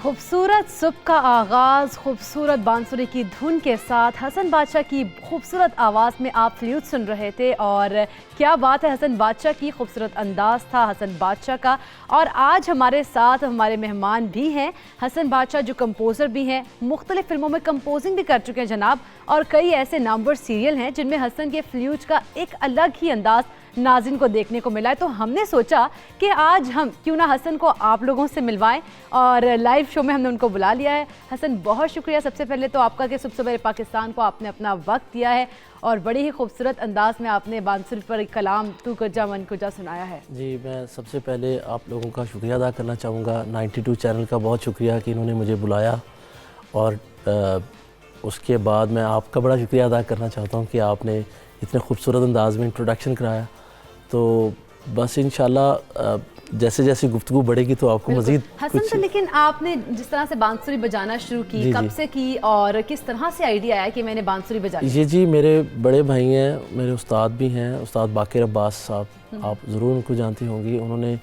खूबसूरत सुबह का आगाज़ खूबसूरत बांसुरी की धुन के साथ हसन बादशाह की खूबसूरत आवाज़ में आप फ्लूट सुन रहे थे। और क्या बात है, हसन बादशाह की खूबसूरत अंदाज़ था हसन बादशाह का। और आज हमारे साथ हमारे मेहमान भी हैं हसन बादशाह, जो कंपोज़र भी हैं, मुख्तलिफ़ फ़िल्मों में कंपोजिंग भी कर चुके हैं जनाब। और कई ऐसे नामवर सीरियल हैं जिनमें हसन के फ्लूट का एक अलग ही अंदाज़ नाज़रीन को देखने को मिला है। तो हमने सोचा कि आज हम क्यों ना हसन को आप लोगों से मिलवाएं, और लाइव शो में हमने उनको बुला लिया है। हसन, बहुत शुक्रिया सबसे पहले तो आपका कि सुबह सवेरे पाकिस्तान को आपने अपना वक्त दिया है और बड़ी ही खूबसूरत अंदाज में आपने बांसुरी पर कलाम तू कुजा मन कुजा सुनाया है। जी, मैं सबसे पहले आप लोगों का शुक्रिया अदा करना चाहूँगा। 92 चैनल का बहुत शुक्रिया कि इन्होंने मुझे बुलाया। और उसके बाद मैं आपका बड़ा शुक्रिया अदा करना चाहता हूँ कि आपने इतने खूबसूरत अंदाज में इंट्रोडक्शन कराया। तो बस इंशाल्लाह जैसे जैसे गुफ्तगू बढ़ेगी तो आपको मज़ीद हसन कुछ... तो लेकिन आपने जिस तरह से बांसुरी बजाना शुरू की, कब से की और किस तरह से आइडिया आया कि मैंने बांसुरी बजानी? ये जी मेरे बड़े भाई हैं, मेरे उस्ताद भी हैं, उस्ताद बाकिर अब्बास साहब, आप ज़रूर उनको जानती होंगी। उन्होंने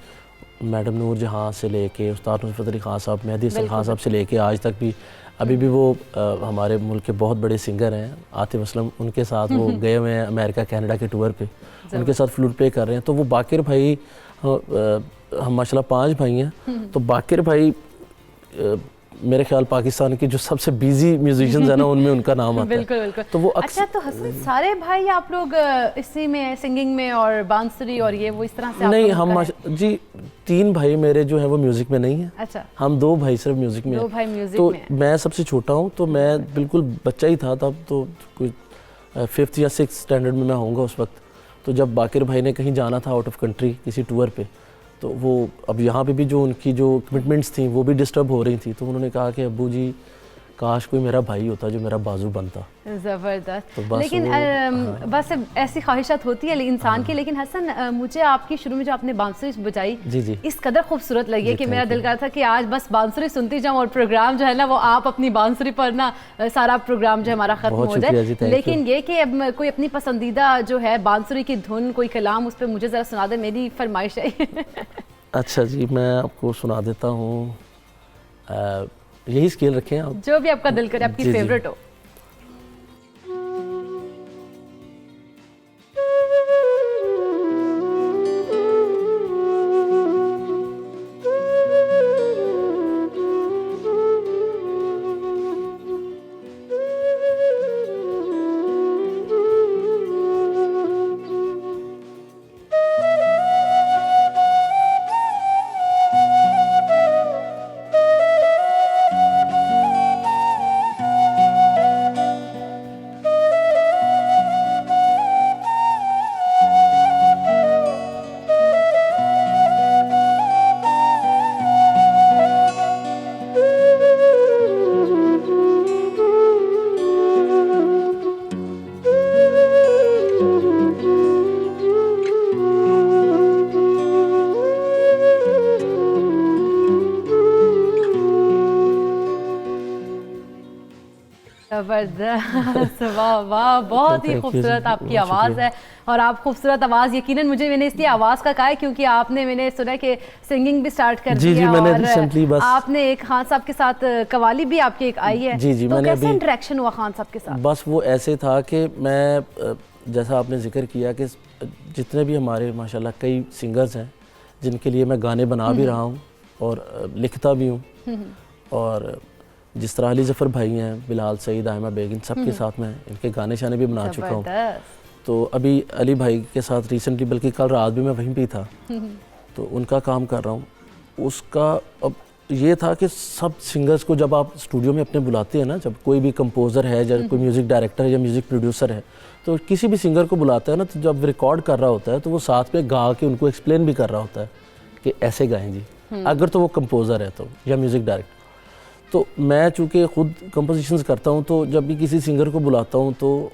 मैडम नूर जहाँ से लेके उस्ताद नुसरत अली खान साहब, मेहदी हसन खान साहब से लेके आज तक भी, अभी भी वो हमारे मुल्क के बहुत बड़े सिंगर हैं, आतिफ असलम, उनके साथ वो गए हुए हैं अमेरिका कनाडा के टूर पे, उनके साथ फ्लूट प्ले कर रहे हैं। तो वो बाकिर भाई, हम माशाल्लाह 5 भाई हैं, तो बाकिर भाई मेरे ख्याल पाकिस्तान की जो सबसे बिजी म्यूजिशियंस है ना, उनमें उनका नाम आता है। बिल्कुल बिल्कुल। तो वो अच्छा, तो हसन सारे भाई आप लोग इसी में सिंगिंग में और बांसुरी और ये वो इस तरह से? नहीं, हम जी 3 भाई मेरे जो हैं वो म्यूजिक में नहीं है। अच्छा, हम 2 भाई सिर्फ म्यूजिक में। 2 भाई म्यूजिक तो में। मैं सबसे छोटा हूँ, तो मैं बिल्कुल बच्चा ही था तब, तो कोई 5th या 6th स्टैंडर्ड में मैं होऊंगा उस वक्त। तो जब बाकिर भाई ने कहीं जाना था आउट ऑफ कंट्री किसी टूर पे, तो वो अब यहाँ पे भी जो उनकी जो कमिटमेंट्स थी वो भी डिस्टर्ब हो रही थी। तो उन्होंने कहा कि अब्बू जी, काश कोई मेरा भाई होता जो मेरा बाजू बनता। ज़बरदस्त। तो लेकिन बस ऐसी ख्वाहिशात होती है इंसान की। लेकिन हसन, मुझे आपकी शुरू में जो आपने बांसुरी बजाई, जी जी, इस कदर खूबसूरत लगी कि मेरा दिल कर था कि आज बस बांसुरी सुनती जाऊं और प्रोग्राम जो है ना वो आप अपनी बांसुरी पर ना सारा प्रोग्राम जो हमारा ख़त्म हो जाए। लेकिन ये कि अब कोई अपनी पसंदीदा जो है बांसुरी की धुन, कोई कलाम, उस पर मुझे ज़रा सुना दे, मेरी फरमाइश है। अच्छा जी, मैं आपको सुना देता हूँ। यही स्केल रखें आप, जो भी आपका दिल करे, आपकी फेवरेट हो। जबरदस्त, वाह वाह, बहुत ही खूबसूरत आपकी आवाज़ है। और आप खूबसूरत आवाज़, यकीनन मुझे, मैंने इसलिए आवाज़ का कहा है क्योंकि आपने, मैंने सुना कि सिंगिंग भी स्टार्ट कर दी है, मैंने और रिसेंटली बस आपने एक खान साहब के साथ कवाली भी आपकी एक आई है। जी तो मैंने कैसे अभी इंटरेक्शन हुआ खान साहब के साथ? बस वो ऐसे था कि मैं जैसा आपने जिक्र किया कि जितने भी हमारे माशाल्लाह कई सिंगर्स हैं जिनके लिए मैं गाने बना भी रहा हूँ और लिखता भी हूँ, और जिस तरह अली ज़फ़र भाई हैं, बिलाल सईद, आयमा बेगम, सबके साथ मैं इनके गाने शाने भी बना चुका हूँ। तो अभी अली भाई के साथ रिसेंटली, बल्कि कल रात भी मैं वहीं पे था, तो उनका काम कर रहा हूँ। उसका अब ये था कि सब सिंगर्स को जब आप स्टूडियो में अपने बुलाते हैं ना, जब कोई भी कंपोज़र है या कोई म्यूज़िक डायरेक्टर है या म्यूज़िक प्रोड्यूसर है, तो किसी भी सिंगर को बुलाता है ना, तो जब रिकॉर्ड कर रहा होता है तो वो साथ में गा के उनको एक्सप्लेन भी कर रहा होता है कि ऐसे गाएं जी, अगर तो वो कंपोज़र है तो, या म्यूज़िक डायरेक्टर। तो मैं चूँकि ख़ुद कंपोजिशंस करता हूँ, तो जब भी किसी सिंगर को बुलाता हूँ तो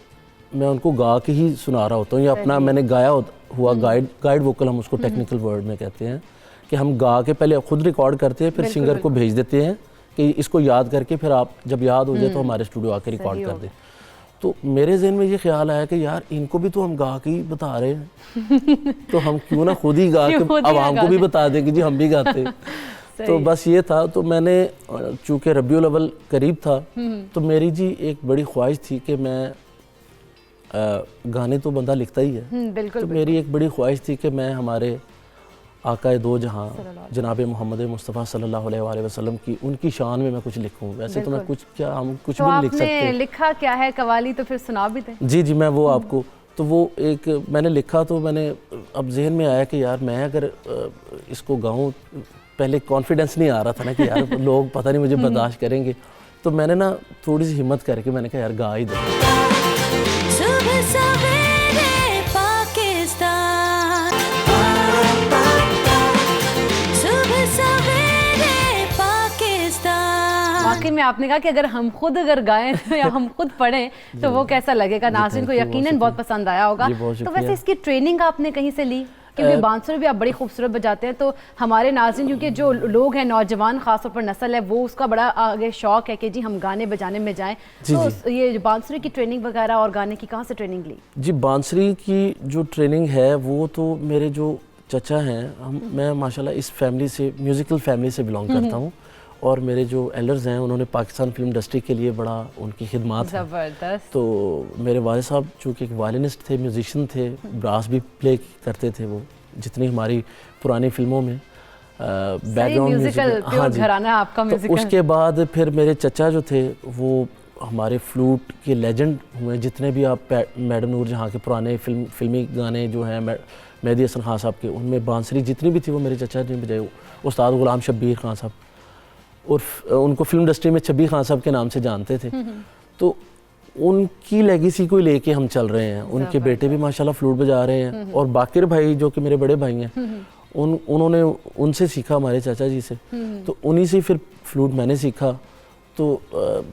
मैं उनको गा के ही सुना रहा होता हूँ, या अपना मैंने गाया हुआ गाइड वोकल, हम उसको टेक्निकल वर्ड में कहते हैं, कि हम गा के पहले खुद रिकॉर्ड करते हैं, फिर सिंगर को भेज देते हैं कि इसको याद करके फिर आप जब याद हो जाए तो हमारे स्टूडियो आके रिकॉर्ड कर दें। तो मेरे ज़हन में ये ख्याल आया कि यार इनको भी तो हम गा के ही बता रहे हैं, तो हम क्यों ना खुद ही गा के आवाम को भी बता दें कि जी हम भी गाते। तो बस ये था। तो मैंने, चूँकि रबीउल अव्वल करीब था, तो मेरी जी एक बड़ी ख्वाहिश थी कि मैं गाने तो बंदा लिखता ही है, बिल्कुल, तो मेरी एक बड़ी ख्वाहिश थी कि मैं हमारे आका दो जहां जनाब मोहम्मद मुस्तफ़ा सल्लल्लाहु अलैहि वसल्लम की, उनकी शान में मैं कुछ लिखूं। वैसे तो मैं कुछ क्या, हम कुछ तो भी नहीं लिख सकते। आपने लिखा क्या है कवाली, तो फिर सुना भी दें। जी मैं वो आपको, तो वो एक मैंने लिखा, तो मैंने अब जहन में आया कि यार मैं अगर इसको गाऊं, पहले कॉन्फिडेंस नहीं आ रहा था ना कि यार लोग पता नहीं मुझे बर्दाश्त करेंगे, तो मैंने ना थोड़ी सी हिम्मत करके मैंने कहा यार गा ही दे। वाकई में आपने कहा कि अगर हम खुद अगर गाएं या हम खुद पढ़ें तो वो कैसा लगेगा, नाज़रीन को यकीनन बहुत पसंद आया होगा। तो वैसे इसकी ट्रेनिंग आपने कहीं से ली? क्योंकि बांसुरी भी आप बड़ी खूबसूरत बजाते हैं, तो हमारे नाज़रीन, क्योंकि जो लोग हैं, नौजवान खासतौर पर नस्ल है, वो उसका बड़ा आगे शौक है कि जी हम गाने बजाने में जाएं। तो ये बांसुरी की ट्रेनिंग वगैरह और गाने की कहाँ से ट्रेनिंग ली? जी बांसुरी की जो ट्रेनिंग है वो तो मेरे जो चचा हैं, मैं माशाल्लाह इस फैमिली से, म्यूज़िकल फैमिली से बिलोंग करता हूँ, और मेरे जो एल्डर्स हैं उन्होंने पाकिस्तान फिल्म इंडस्ट्री के लिए बड़ा उनकी खिदमत है। ज़बरदस्त। तो मेरे वालिद साहब चूँकि एक वायलिनिस्ट थे, म्यूजिशियन थे, ब्रास भी प्ले करते थे, वो जितनी हमारी पुरानी फिल्मों में बैकग्राउंड म्यूजिक, हाँ जी, घराना आपका म्यूजिकल। तो उसके बाद फिर मेरे चचा जो थे वो हमारे फ्लूट के लेजेंड हुए। जितने भी आप मैडम नूर जहाँ के पुराने फिल्मी गाने जो हैं, मेहदी हसन खान साहब के, उनमें बांसुरी जितनी भी थी वो मेरे चचा ने बजाई। उस्ताद गुलाम शब्बीर खान साहब, और उनको फिल्म इंडस्ट्री में छब्बी खान साहब के नाम से जानते थे। तो उनकी लेगेसी को लेके हम चल रहे हैं। उनके बेटे भी माशाल्लाह फ्लूट बजा रहे हैं, और बाकिर भाई जो कि मेरे बड़े भाई हैं, उन्होंने उनसे सीखा, हमारे चाचा जी से। तो उन्हीं से फिर फ्लूट मैंने सीखा। तो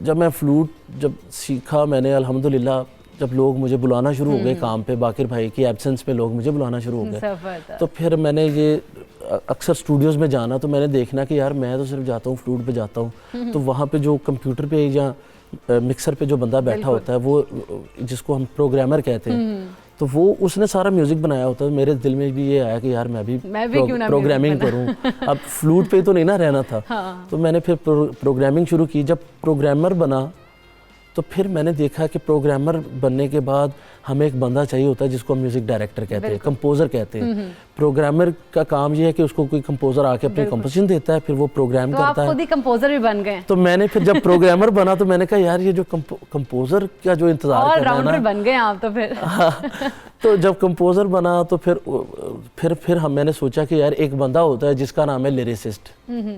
जब मैं फ्लूट जब सीखा मैंने, अल्हम्दुलिल्लाह, जब लोग मुझे बुलाना शुरू हो गए काम पे, बाकिर भाई की एब्सेंस में लोग मुझे बुलाना शुरू हो गए, तो फिर मैंने ये अक्सर स्टूडियोज़ में जाना, तो मैंने देखना कि यार मैं तो सिर्फ जाता हूँ, फ्लूट बजाता हूँ, तो वहाँ पे जो कंप्यूटर पे या मिक्सर पे जो बंदा बैठा होता है, वो जिसको हम प्रोग्रामर कहते हैं, तो वो उसने सारा म्यूज़िक बनाया होता है। मेरे दिल में भी ये आया कि यार मैं भी प्रोग्रामिंग करूँ। अब फ्लूट पे तो नहीं ना रहना था। तो मैंने फिर प्रोग्रामिंग शुरू की। जब प्रोग्रामर बना तो फिर मैंने देखा कि प्रोग्रामर बनने के बाद हमें एक बंदा चाहिए होता है जिसको हम म्यूज़िक डायरेक्टर कहते हैं, कंपोज़र कहते हैं। प्रोग्रामर का काम ये है कि उसको कोई कंपोज़र आके अपनी कंपोजिशन देता है, फिर वो प्रोग्राम करता है। आप खुद ही कंपोज़र भी बन गए। तो मैंने फिर जब प्रोग्रामर बना तो मैंने कहा यार ये जो कंपोज़र का जो इंतज़ार कर रहा है ना, बन गए आप तो फिर। तो जब कंपोज़र बना तो फिर मैंने सोचा कि यार एक बंदा होता है जिसका नाम है लिरिसिस्ट।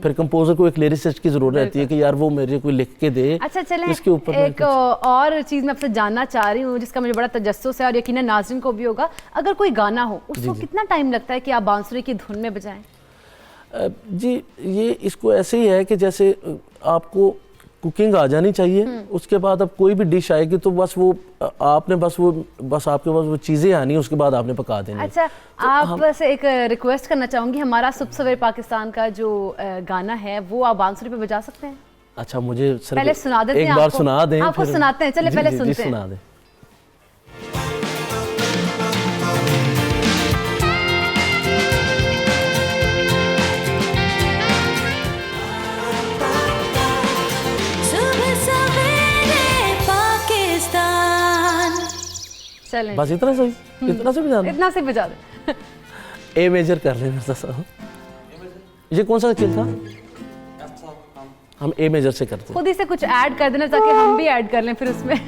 फिर कंपोज़र को एक लिरिसिस्ट की ज़रूरत रहती है कि यार वो मेरे को लिख के दे। अच्छा चलें, इसके ऊपर एक और चीज़ मैं आपसे जानना चाह रही हूँ जिसका मुझे बड़ा तजस्सुस है, और यकीनन नाज़रीन को भी होगा। अगर कोई गाना हो, उसको कितना टाइम लगता है कि आप बांसुरी की धुन में बजाएं? जी ये इसको ऐसे ही है कि जैसे आपको कुकिंग आ जानी चाहिए, उसके बाद अब कोई भी डिश आएगी तो बस वो आपने बस आपके पास वो चीज़ें आनी है, उसके बाद आपने पका देनी। अच्छा, तो आप से एक रिक्वेस्ट करना चाहूँगी, हमारा सुबह सवेरे पाकिस्तान का जो गाना है वो आप बांसुरी पे बजा सकते हैं? अच्छा मुझे सिर्फ पहले सुना देते एक हैं बार आपको। सुना दें, आपको फिर- सुनाते हैं, चलिए जी, पहले जी, सुनते जी, हैं। सुना दें। सुबह सवेरे पाकिस्तान। चलें बस इतना सही, इतना से बजाना। इतना से बजा दे। ए मेजर कर लें मेरे साथ। ये कौन सा स्केल था? हम ए मेजर से करते हैं। खुद ही से कुछ ऐड कर देना ताकि हम भी ऐड कर लें फिर उसमें।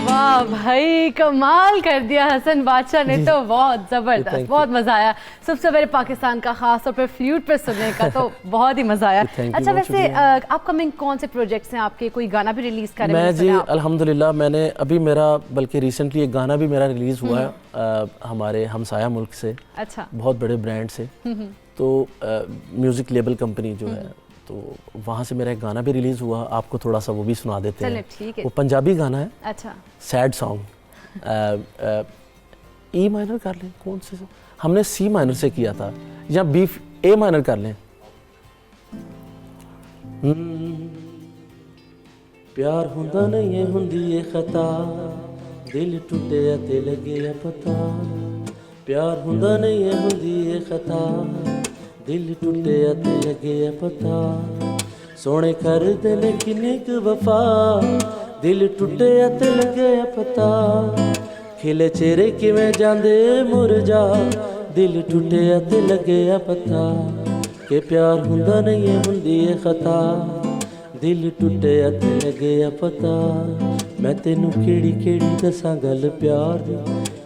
वाह भाई, कमाल कर दिया हसन बादशाह ने तो, बहुत जबरदस्त, Thank you. बहुत मजा आया। सबसे पहले पाकिस्तान का खास तौर पर फ्लूट पर सुनने का तो बहुत ही मजा आया। Thank you, अच्छा बहुत वैसे शुक्रिया। अपकमिंग कौन से प्रोजेक्ट्स हैं आपके? कोई गाना भी रिलीज करें? मैं जी अल्हम्दुलिल्लाह मैंने अभी मेरा बल्कि रिसेंटली एक गाना भी मेरा रिलीज़ हुआ है हमारे हमसाया मुल्क से, अच्छा। बहुत बड़े ब्रांड से। तो म्यूज़िक लेबल कंपनी जो है, तो वहाँ से मेरा एक गाना भी रिलीज़ हुआ, आपको थोड़ा सा वो भी सुना देते चलिए, हैं। ठीक है। वो पंजाबी गाना है, अच्छा, सैड सॉन्ग। ई माइनर कर लें, कौन से हमने सी माइनर से किया था, या बी ए माइनर कर लें। प्यार हुंदा नहीं है, हुंदी है खता, दिल टूटे ते लगे आ पता। प्यार हुंदा नहीं है, हुंदी है खता, दिल टूटे ते लगे आ पता। सोने कर दिल किन्नी क वफा, दिल टूटे ते लगे आ पता। खिले चेहरे किवें जांदे मुरझा, दिल टूटे ते लगे आ पता। कि प्यार हुंदा नहीं है, हुंदी है खता, दिल टूटे ते लगे आ पता। मैं तेनू केड़ी केड़ी दसां गल प्यार दी,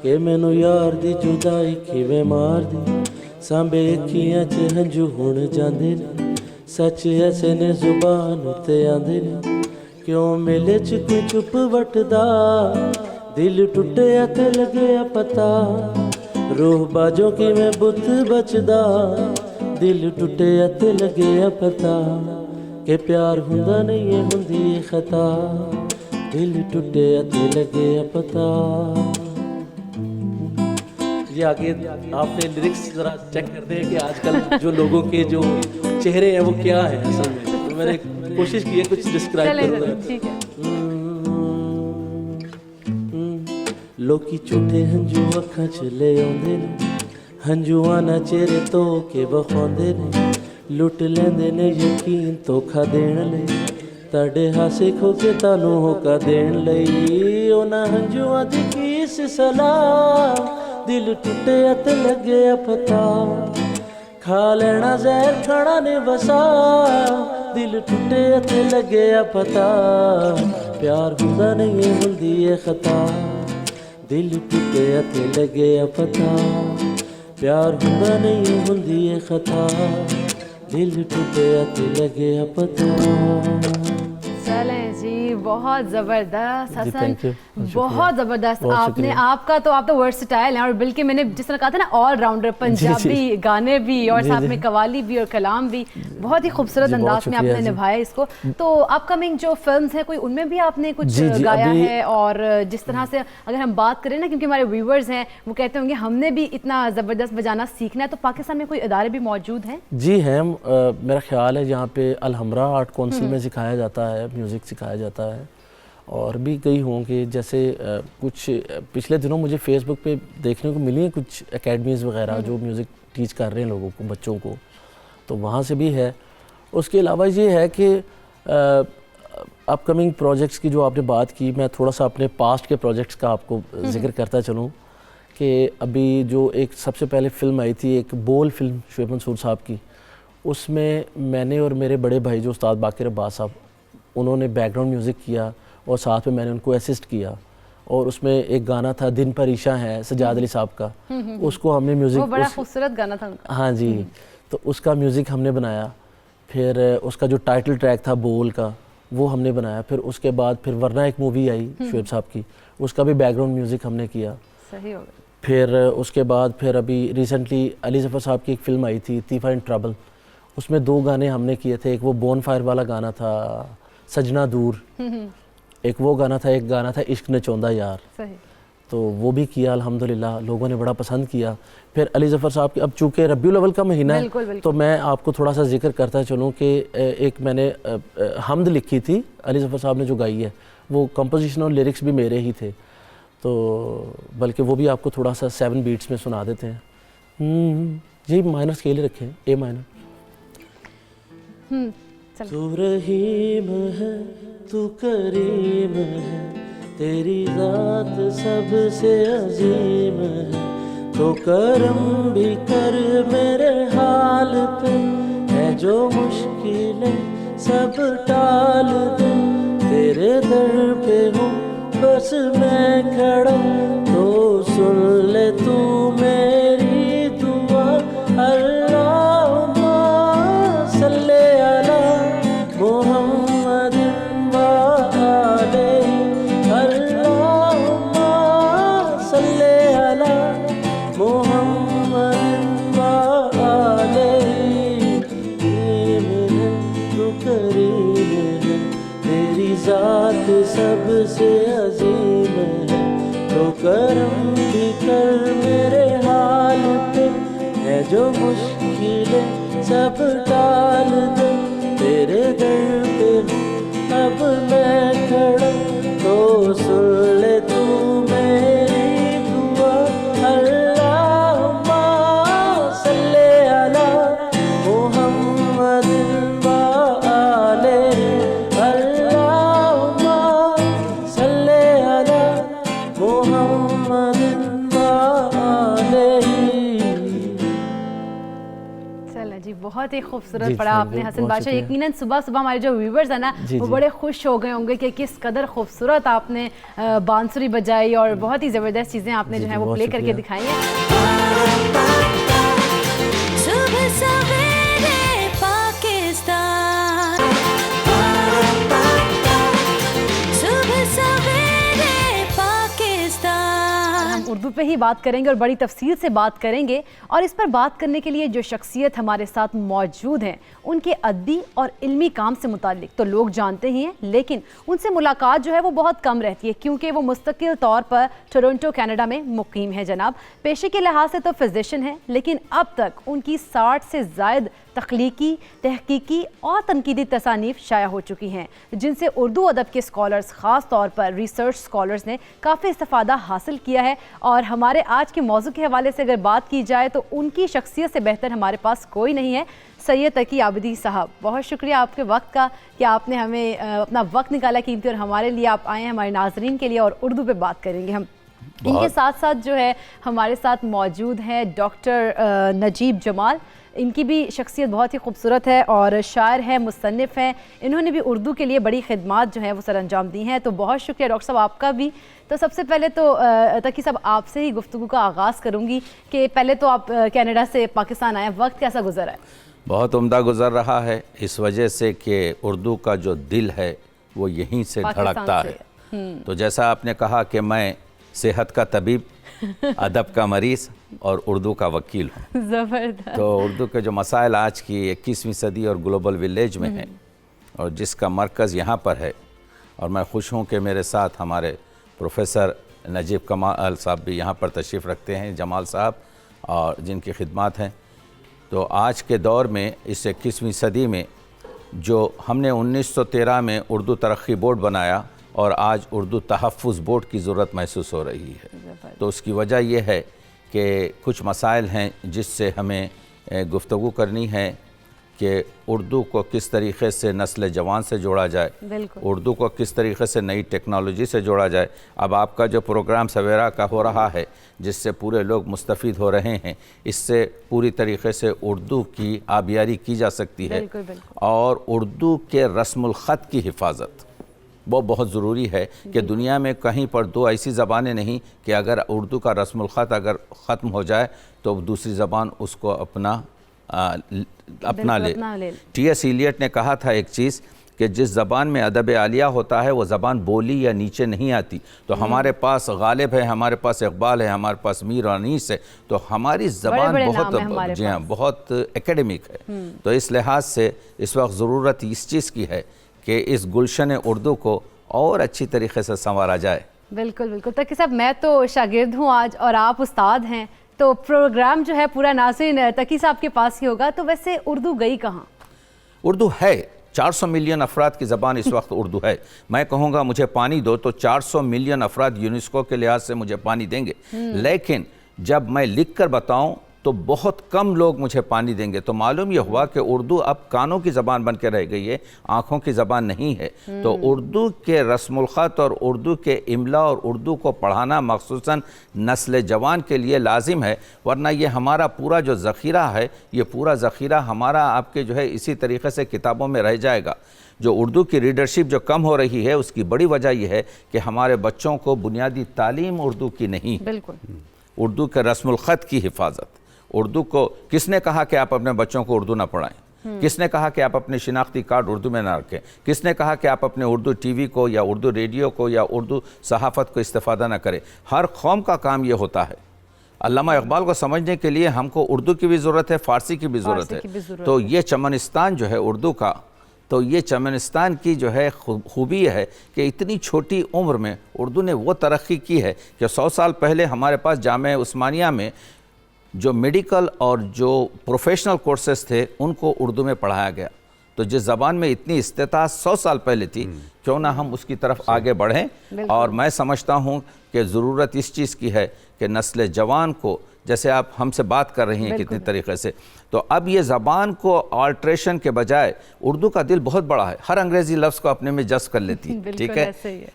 कि मैनू यार दी जुदाई किवें मार दी। सांबे अखियां च हंझू हुण जांदे ने, सच ऐसे ने जुबान उत्ते आंदे ने। क्यों मेले च कोई चुप वटदा, दिल टुटे ते लगे आ पता। रूह बाजों किवें बुत बचदा, दिल टुटे ते लगे आ पता। कि प्यार हुंदा नहीं है, हुंदी है खता, दिल टुटे ते लगे आ पता। ये आगे आपने लिरिक्स जरा चेक कर दे कि आजकल जो लोगों के जो चेहरे हैं वो क्या है असल में। तो मैंने कोशिश की है कुछ डिस्क्राइब चलें, करूँ। ठीक है। लोकी झूठे हंझू अखां च ले आउंदे ने, हंझूआं ना चेहरे तो के विखाउंदे ने। लुट लैंदे ने यकीन धोखा देण लई, ताडे हासे खो के तानू होका देण लई। उन्हां हंझूआं दी कीस सलाह, दिल टुटे ते लगे आ पता। खा लेना जहर खाना ने वसा, दिल टुटे ते लगे आ पता। प्यार हुंदा नहीं है, हुंदी है खता, दिल टुटे ते लगे आ पता। प्यार हुंदा नहीं है, हुंदी है खता, दिल टुटे ते लगे आ पता। चलें जी, बहुत ज़बरदस्त जी, हसन, thank you, बहुत ज़बरदस्त। बहुत आपने शुक्रिया। आपका तो आप तो वर्सटाइल हैं, और बल्कि मैंने जिस तरह कहा था ना, ऑल राउंडर, पंजाबी गाने भी और जी, साथ जी। में कवाली भी और कलाम भी, बहुत ही खूबसूरत जी, बहुत अंदाज में आपने शुक्रिया जी। निभाया इसको। तो अपकमिंग जो फिल्म्स हैं, कोई उनमें भी आपने कुछ जी, जी, गाया अभी- है? और जिस तरह से अगर हम बात करें ना, क्योंकि हमारे व्यूवर्स हैं वो कहते होंगे हमने भी इतना ज़बरदस्त बजाना सीखना है, तो पाकिस्तान में कोई इदारे भी मौजूद हैं? जी हैं, मेरा ख्याल है यहाँ पे अलहमरा आर्ट काउंसिल में सिखाया जाता है, म्यूज़िक सिखाया जाता है। और भी कई होंगे, जैसे कुछ पिछले दिनों मुझे फेसबुक पे देखने को मिली हैं कुछ एकेडमीज़ वगैरह जो म्यूज़िक टीच कर रहे हैं लोगों को, बच्चों को, तो वहाँ से भी है। उसके अलावा ये है कि अपकमिंग प्रोजेक्ट्स की जो आपने बात की, मैं थोड़ा सा अपने पास्ट के प्रोजेक्ट्स का आपको जिक्र करता चलूँ कि अभी जो एक सबसे पहले फ़िल्म आई थी, एक बोल फिल्म शुएब मंसूर साहब की, उसमें मैंने और मेरे बड़े भाई जो उस्ताद बाकिर अब्बास साहब, उन्होंने बैकग्राउंड म्यूज़िक किया और साथ में मैंने उनको असिस्ट किया। और उसमें एक गाना था दिन परीशा है सजाद अली साहब का, उसको हमने म्यूज़िक, वो बड़ा खूबसूरत गाना था उनका। हाँ जी, तो उसका म्यूज़िक हमने बनाया। फिर उसका जो टाइटल ट्रैक था बोल का वो हमने बनाया। फिर उसके बाद फिर वरना एक मूवी आई शुएब साहब की, उसका भी बैकग्राउंड म्यूज़िक हमने किया। सही हो गया। फिर उसके बाद फिर अभी रिसेंटली अली ज़फ़र साहब की एक फ़िल्म आई थी तीफ़ा इन ट्रबल, उसमें 2 गाने हमने किए थे। एक वो बोन फायर वाला गाना था सजना दूर, एक वो गाना था, एक गाना था इश्क ने चौंदा यार, सही। तो वो भी किया अल्हम्दुलिल्लाह, लोगों ने बड़ा पसंद किया। फिर अली ज़फ़र साहब की, अब चूँकि रब्बीउल अव्वल का महीना है बिल्कुल, बिल्कुल। तो मैं आपको थोड़ा सा जिक्र करता चलूँ कि एक मैंने हमद लिखी थी, अली ज़फ़र साहब ने जो गाई है, वो कंपोजिशन और लिरिक्स भी मेरे ही थे। तो बल्कि वो भी आपको थोड़ा सा 7 बीट्स में सुना देते हैं। जी माइनर स्केल रखें, ए माइनर। चलो। तू रहीम है, तू करीम है, तेरी ज़ात सबसे अजीम है, तो करम भी कर मेरे हाल पे, है जो मुश्किलें सब टाल दे, तेरे दर पे हूँ बस मैं खड़ा, तो सुन ले तू मेरी दुआ। अल्लाहुम्मा सल्ले अला मुहम्मद व आलिही, अल्लाहुम्मा सल्ले अला मुहम्मद व आलिही। करीम है तू करीम है, तेरी ज़ात सबसे अजीम है, तो करम भी कर मेरे हाल पे, है जो मुश्किलें सब टाल दे, तेरे दर पे अब मैं खड़ा, तो सुन ले तू मेरी दुआ। अल्लाहुम्मा सल्ले अला मुहम्मद व आलिही, अल्लाहुम्मा सल्ले अला मुहम्मद व आलिही। चलो जी, बहुत ही खूबसूरत जी, पढ़ा जी, आपने हसन बहुत बादशाह। शुक्रिया। यकीनन सुबह सुबह हमारे जो व्यूवर्स हैं ना जी, वो जी। बड़े खुश हो गए होंगे कि किस कदर खूबसूरत आपने बांसुरी बजाई और बहुत ही ज़बरदस्त चीज़ें आपने जी, जो जी, है वो बहुत प्ले करके शुक्रिया। दिखाई हैं। सुबह सवेरे पाकिस्तान, सुबह सवेरे पाकिस्तान। हम उर्दू पे ही बात करेंगे और बड़ी तफसील से बात करेंगे, और इस पर बात करने के लिए जो शख्सियत हमारे साथ मौजूद हैं उनके अदबी और इल्मी काम से मुतालिक तो लोग जानते ही हैं, लेकिन उनसे मुलाकात जो है वो बहुत कम रहती है क्योंकि वो मुस्तकिल तौर पर टोरंटो कनाडा में मुकीम है। जनाब पेशे के लिहाज से तो फिजिशियन है, लेकिन अब तक उनकी 60 से ज़ायद तख्लीकी, तहकीकी और तनकीदी तसानीफ शाया हो चुकी हैं, जिनसे उर्दू अदब के स्कॉलर्स, ख़ास तौर पर रिसर्च स्कॉलर्स ने काफ़ी इस्तिफ़ादा हासिल किया है। और हमारे आज के मौजू के हवाले से अगर बात की जाए तो उनकी शख्सियत से बेहतर हमारे पास कोई नहीं है। सैयद तकी आबिदी साहब, बहुत शुक्रिया आपके वक्त का कि आपने हमें अपना वक्त निकाला कीमती, और हमारे लिए आप आए हैं, हमारे नाजरीन के लिए, और उर्दू पे बात करेंगे हम। इनके साथ साथ जो है हमारे साथ मौजूद है डॉक्टर नजीब जमाल। इनकी भी शख्सियत बहुत ही खूबसूरत है और शायर है, मुसन्निफ़ हैं। इन्होंने भी उर्दू के लिए बड़ी खिदमात जो है वो सर अंजाम दी हैं। तो बहुत शुक्रिया डॉक्टर साहब आपका भी। तो सबसे पहले तो तकी साहब आपसे ही गुफ्तगू का आगाज़ करूँगी कि पहले तो आप कनाडा से पाकिस्तान आए, वक्त कैसा गुजरा है? बहुत उम्दा गुजर रहा है, इस वजह से कि उर्दू का जो दिल है वो यहीं से धड़कता है। तो जैसा आपने कहा कि मैं सेहत का तबीब, अदब का मरीज़ और उर्दू का वकील हूँ। ज़बरदस्त। तो उर्दू के जो मसाइल आज की 21वीं सदी और ग्लोबल विलेज में हैं और जिसका मरकज़ यहाँ पर है, और मैं खुश हूँ कि मेरे साथ हमारे प्रोफेसर नजीब कमाल साहब भी यहाँ पर तशरीफ़ रखते हैं, जमाल साहब, और जिनकी खिदमत हैं। तो आज के दौर में इस 21वीं सदी में जो हमने 1913 में उर्दू तरक्की बोर्ड बनाया और आज उर्दू तहफ़्फ़ुज़ बोर्ड की ज़रूरत महसूस हो रही है, तो उसकी वजह यह है कि कुछ मसाइल हैं जिससे हमें गुफ्तगू करनी है कि उर्दू को किस तरीके से नस्ल जवान से जोड़ा जाए, बिल्कुल। उर्दू को किस तरीके से नई टेक्नोलॉजी से जोड़ा जाए। अब आपका जो प्रोग्राम सवेरा का हो रहा है, जिससे पूरे लोग मुस्तफ़ीद हो रहे हैं, इससे पूरी तरीके से उर्दू की आबियारी की जा सकती है। बिल्कुल, बिल्कुल। और उर्दू के रस्मुल ख़त की हिफाजत वो बहुत ज़रूरी है कि दुनिया में कहीं पर दो ऐसी ज़बानें नहीं कि अगर उर्दू का रस्मुल ख़त अगर ख़त्म हो जाए तो दूसरी ज़बान उसको अपना ले। टी.एस. इलियट ने कहा था एक चीज़ कि जिस ज़बान में अदब आलिया होता है वो ज़बान बोली या नीचे नहीं आती। तो हमारे पास गालिब है, हमारे पास इकबाल है, हमारे पास मीर और अनीस है, तो हमारी ज़बान बहुत, जी हाँ, बहुत एकेडमिक है। तो इस लिहाज से इस वक्त ज़रूरत इस चीज़ की है कि इस गुलशन उर्दू को और अच्छी तरीके से संवारा जाए। बिल्कुल बिल्कुल। तकी साहब, मैं तो शागिर्द हूँ आज और आप उस्ताद हैं, तो प्रोग्राम जो है पूरा नाज़रीन तकी साहब के पास ही होगा। तो वैसे उर्दू गई कहाँ? उर्दू है, 400 मिलियन अफराद की ज़बान इस वक्त उर्दू है। मैं कहूँगा मुझे पानी दो तो 400 मिलियन अफराद यूनेस्को के लिहाज से मुझे पानी देंगे, लेकिन जब मैं लिख कर बताऊँ तो बहुत कम लोग मुझे पानी देंगे। तो मालूम यह हुआ कि उर्दू अब कानों की ज़बान बन के रह गई है, आँखों की ज़बान नहीं है। तो उर्दू के रस्मुल ख़त और उर्दू के इमला और उर्दू को पढ़ाना मख़सूसन नस्ल जवान के लिए लाजिम है, वरना ये हमारा पूरा जो ज़ख़ीरा है, ये पूरा ज़ख़ीरा हमारा आपके जो है इसी तरीके से किताबों में रह जाएगा। जो उर्दू की रीडरशिप जो कम हो रही है उसकी बड़ी वजह यह है कि हमारे बच्चों को बुनियादी तालीम उर्दू की नहीं। बिल्कुल। उर्दू के रस्मुल ख़त की हिफाजत, उर्दू को किसने कहा कि आप अपने बच्चों को उर्दू ना पढ़ाएं? किसने कहा कि आप अपने शिनाख्ती कार्ड उर्दू में ना रखें? किसने कहा कि आप अपने उर्दू टीवी को या उर्दू रेडियो को या उर्दू सहाफ़त को इस्तेफ़ादा ना करें? हर कौम का काम ये होता है। अल्लामा इकबाल को समझने के लिए हमको उर्दू की भी ज़रूरत है, फ़ारसी की भी ज़रूरत है। तो ये चमनिस्तान जो है उर्दू का, तो ये चमनिस्तान की जो है खूबी है कि इतनी छोटी उम्र में उर्दू ने वो तरक्की की है कि 100 साल पहले हमारे पास जामिया उस्मानिया में जो मेडिकल और जो प्रोफेशनल कोर्सेज थे उनको उर्दू में पढ़ाया गया। तो जिस ज़बान में इतनी इस्तेताअत 100 साल पहले थी, क्यों ना हम उसकी तरफ आगे बढ़ें। और मैं समझता हूँ कि ज़रूरत इस चीज़ की है कि नस्ल जवान को, जैसे आप हमसे बात कर रही हैं कितनी तरीके से, तो अब ये ज़बान को अल्ट्रेशन के बजाय, उर्दू का दिल बहुत बड़ा है, हर अंग्रेज़ी लफ्ज़ को अपने में जज़्ब कर लेती है, ठीक है,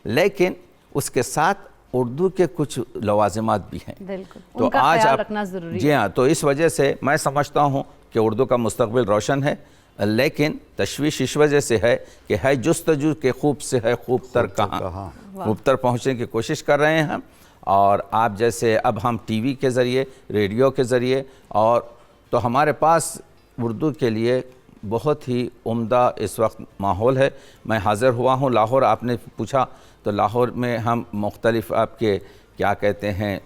लेकिन उसके साथ उर्दू के कुछ लवाज़िमात भी हैं। तो आज आप रखना ज़रूरी, जी हाँ, तो इस वजह से मैं समझता हूँ कि उर्दू का मुस्तक़बिल रोशन है, लेकिन तशवीश इस वजह से है कि है जुस्तजू के खूब से है खूब तर कहाँ, खूब तर पहुँचने की कोशिश कर रहे हैं हम। और आप जैसे अब हम टीवी के ज़रिए, रेडियो के ज़रिए, और तो हमारे पास उर्दू के लिए बहुत ही उम्दा इस वक्त माहौल है। मैं हाज़िर हुआ हूँ लाहौर, आपने पूछा तो लाहौर में हम मुख्तलिफ़ आपके क्या कहते हैं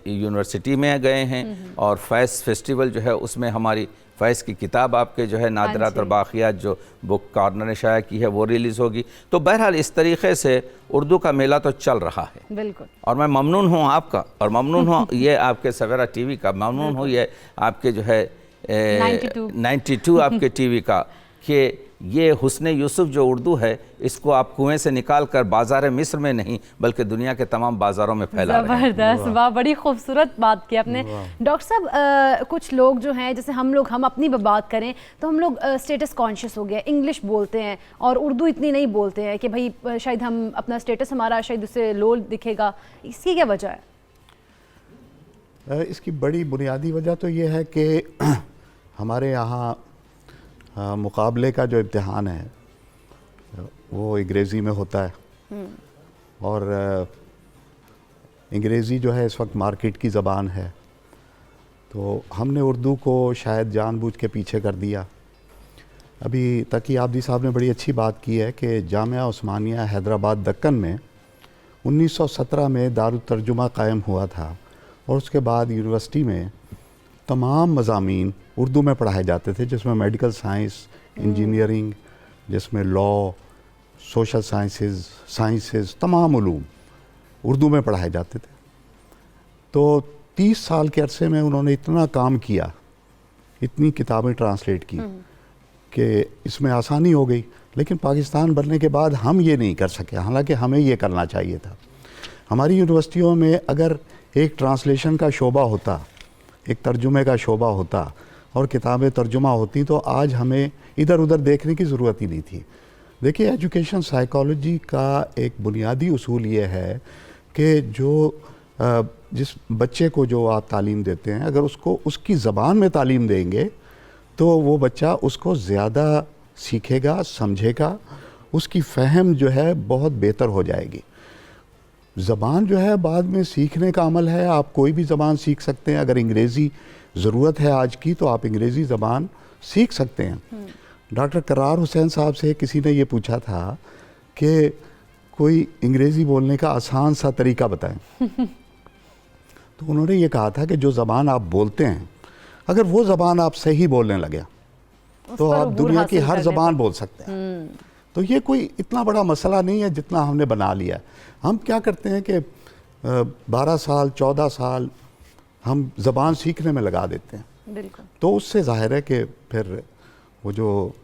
यूनिवर्सिटी में गए हैं, और फैज़ फेस्टिवल जो है उसमें हमारी फैज़ की किताब आपके जो है नादिरात और बाक़ियात जो बुक कॉर्नर ने शाया की है वो रिलीज़ होगी। तो बहरहाल इस तरीक़े से उर्दू का मेला तो चल रहा है। बिल्कुल। और मैं ममनून हूँ आपका, और ममनून हूँ ये आपके सवेरा टीवी का, ममनून हूँ ये आपके जो है 92 आपके टीवी का, कि ये हुस्न यूसुफ जो उर्दू है इसको आप कुएं से निकाल कर बाज़ार मिस्र में नहीं बल्कि दुनिया के तमाम बाज़ारों में फैला रहे हैं। ज़बरदस्त, वाह, बड़ी खूबसूरत बात की आपने। डॉक्टर साहब, कुछ लोग जो हैं, जैसे हम अपनी बात करें तो हम लोग स्टेटस कॉन्शियस हो गए, इंग्लिश बोलते हैं और उर्दू इतनी नहीं बोलते हैं कि भाई शायद हम अपना स्टेटस हमारा शायद उससे लो दिखेगा। इसकी क्या वजह है? इसकी बड़ी बुनियादी वजह तो ये है कि हमारे यहाँ मुकाबले का जो इम्तिहान है वो अंग्रेज़ी में होता है, और अंग्रेज़ी जो है इस वक्त मार्केट की ज़बान है, तो हमने उर्दू को शायद जानबूझ के पीछे कर दिया। अभी तकी आबदी साहब ने बड़ी अच्छी बात की है कि जामिया उस्मानिया हैदराबाद दक्कन में 1917 में दारुत तर्जुमा कायम हुआ था, और उसके बाद यूनिवर्सिटी में तमाम मज़ामीन उर्दू में पढ़ाए जाते थे, जिसमें मेडिकल साइंस, इंजीनियरिंग, जिसमें लॉ, सोशल साइंसेस, तमाम उलूम उर्दू में पढ़ाए जाते थे। तो 30 साल के अरसे में उन्होंने इतना काम किया, इतनी किताबें ट्रांसलेट की कि इसमें आसानी हो गई। लेकिन पाकिस्तान बनने के बाद हम ये नहीं कर सके, हालांकि हमें ये करना चाहिए था। हमारी यूनिवर्सिटियों में अगर एक ट्रांसलेशन का शोबा होता, एक तर्जुमे का शोबा होता, और किताबें तर्जुमा होती तो आज हमें इधर उधर देखने की ज़रूरत ही नहीं थी। देखिए, एजुकेशन साइकोलॉजी का एक बुनियादी उसूल ये है कि जिस बच्चे को जो आप तालीम देते हैं, अगर उसको उसकी ज़बान में तालीम देंगे तो वो बच्चा उसको ज़्यादा सीखेगा, समझेगा, उसकी फ़हम जो है बहुत बेहतर हो जाएगी। ज़बान जो है बाद में सीखने का अमल है। आप कोई भी ज़बान सीख सकते हैं। अगर अंग्रेज़ी ज़रूरत है आज की तो आप अंग्रेज़ी ज़बान सीख सकते हैं। डॉक्टर करार हुसैन साहब से किसी ने ये पूछा था कि कोई अंग्रेज़ी बोलने का आसान सा तरीका बताएं। तो उन्होंने ये कहा था कि जो ज़बान आप बोलते हैं, अगर वो ज़बान आप सही बोलने लगे तो आप दुनिया की हर ज़बान बोल सकते हैं। तो ये कोई इतना बड़ा मसला नहीं है जितना हमने बना लिया। हम क्या करते हैं कि 12 साल 14 साल हम ज़बान सीखने में लगा देते हैं। बिल्कुल। तो उससे जाहिर है कि फिर वो जो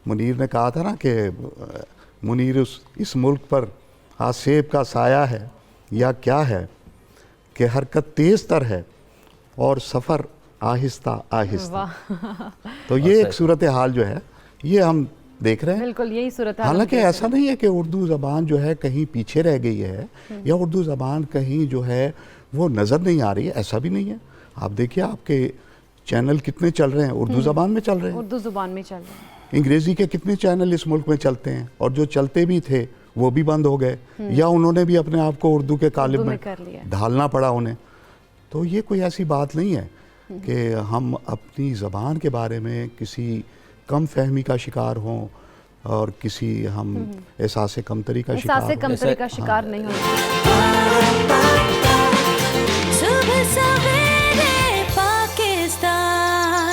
मुनीर ने कहा था ना कि मुनीर इस मुल्क पर आज सेब का साया है या क्या है कि हरकत तेज़ तर है और सफ़र आहिस्ता आहिस्ता। तो ये एक सूरत हाल जो है ये हम देख रहे हैं। बिल्कुल यही सूरत हाल। हालांकि ऐसा नहीं है कि उर्दू ज़बान जो है कहीं पीछे रह गई है या उर्दू ज़बान कहीं जो है वो नज़र नहीं आ रही है, ऐसा भी नहीं है। आप देखिए आपके चैनल कितने चल रहे हैं उर्दू ज़बान में चल रहे हैं, उर्दू ज़ुबान में चल रहे हैं। अंग्रेज़ी के कितने चैनल इस मुल्क में चलते हैं और जो चलते भी थे वो भी बंद हो गए या उन्होंने भी अपने आप को उर्दू के कालिब में ढालना पड़ा उन्हें। तो ये कोई ऐसी बात नहीं है कि हम अपनी ज़बान के बारे में किसी कम फहमी का शिकार हों और किसी हम एहसास कमतरी का शिकार नहीं होना। सुबह सवेरे पाकिस्तान,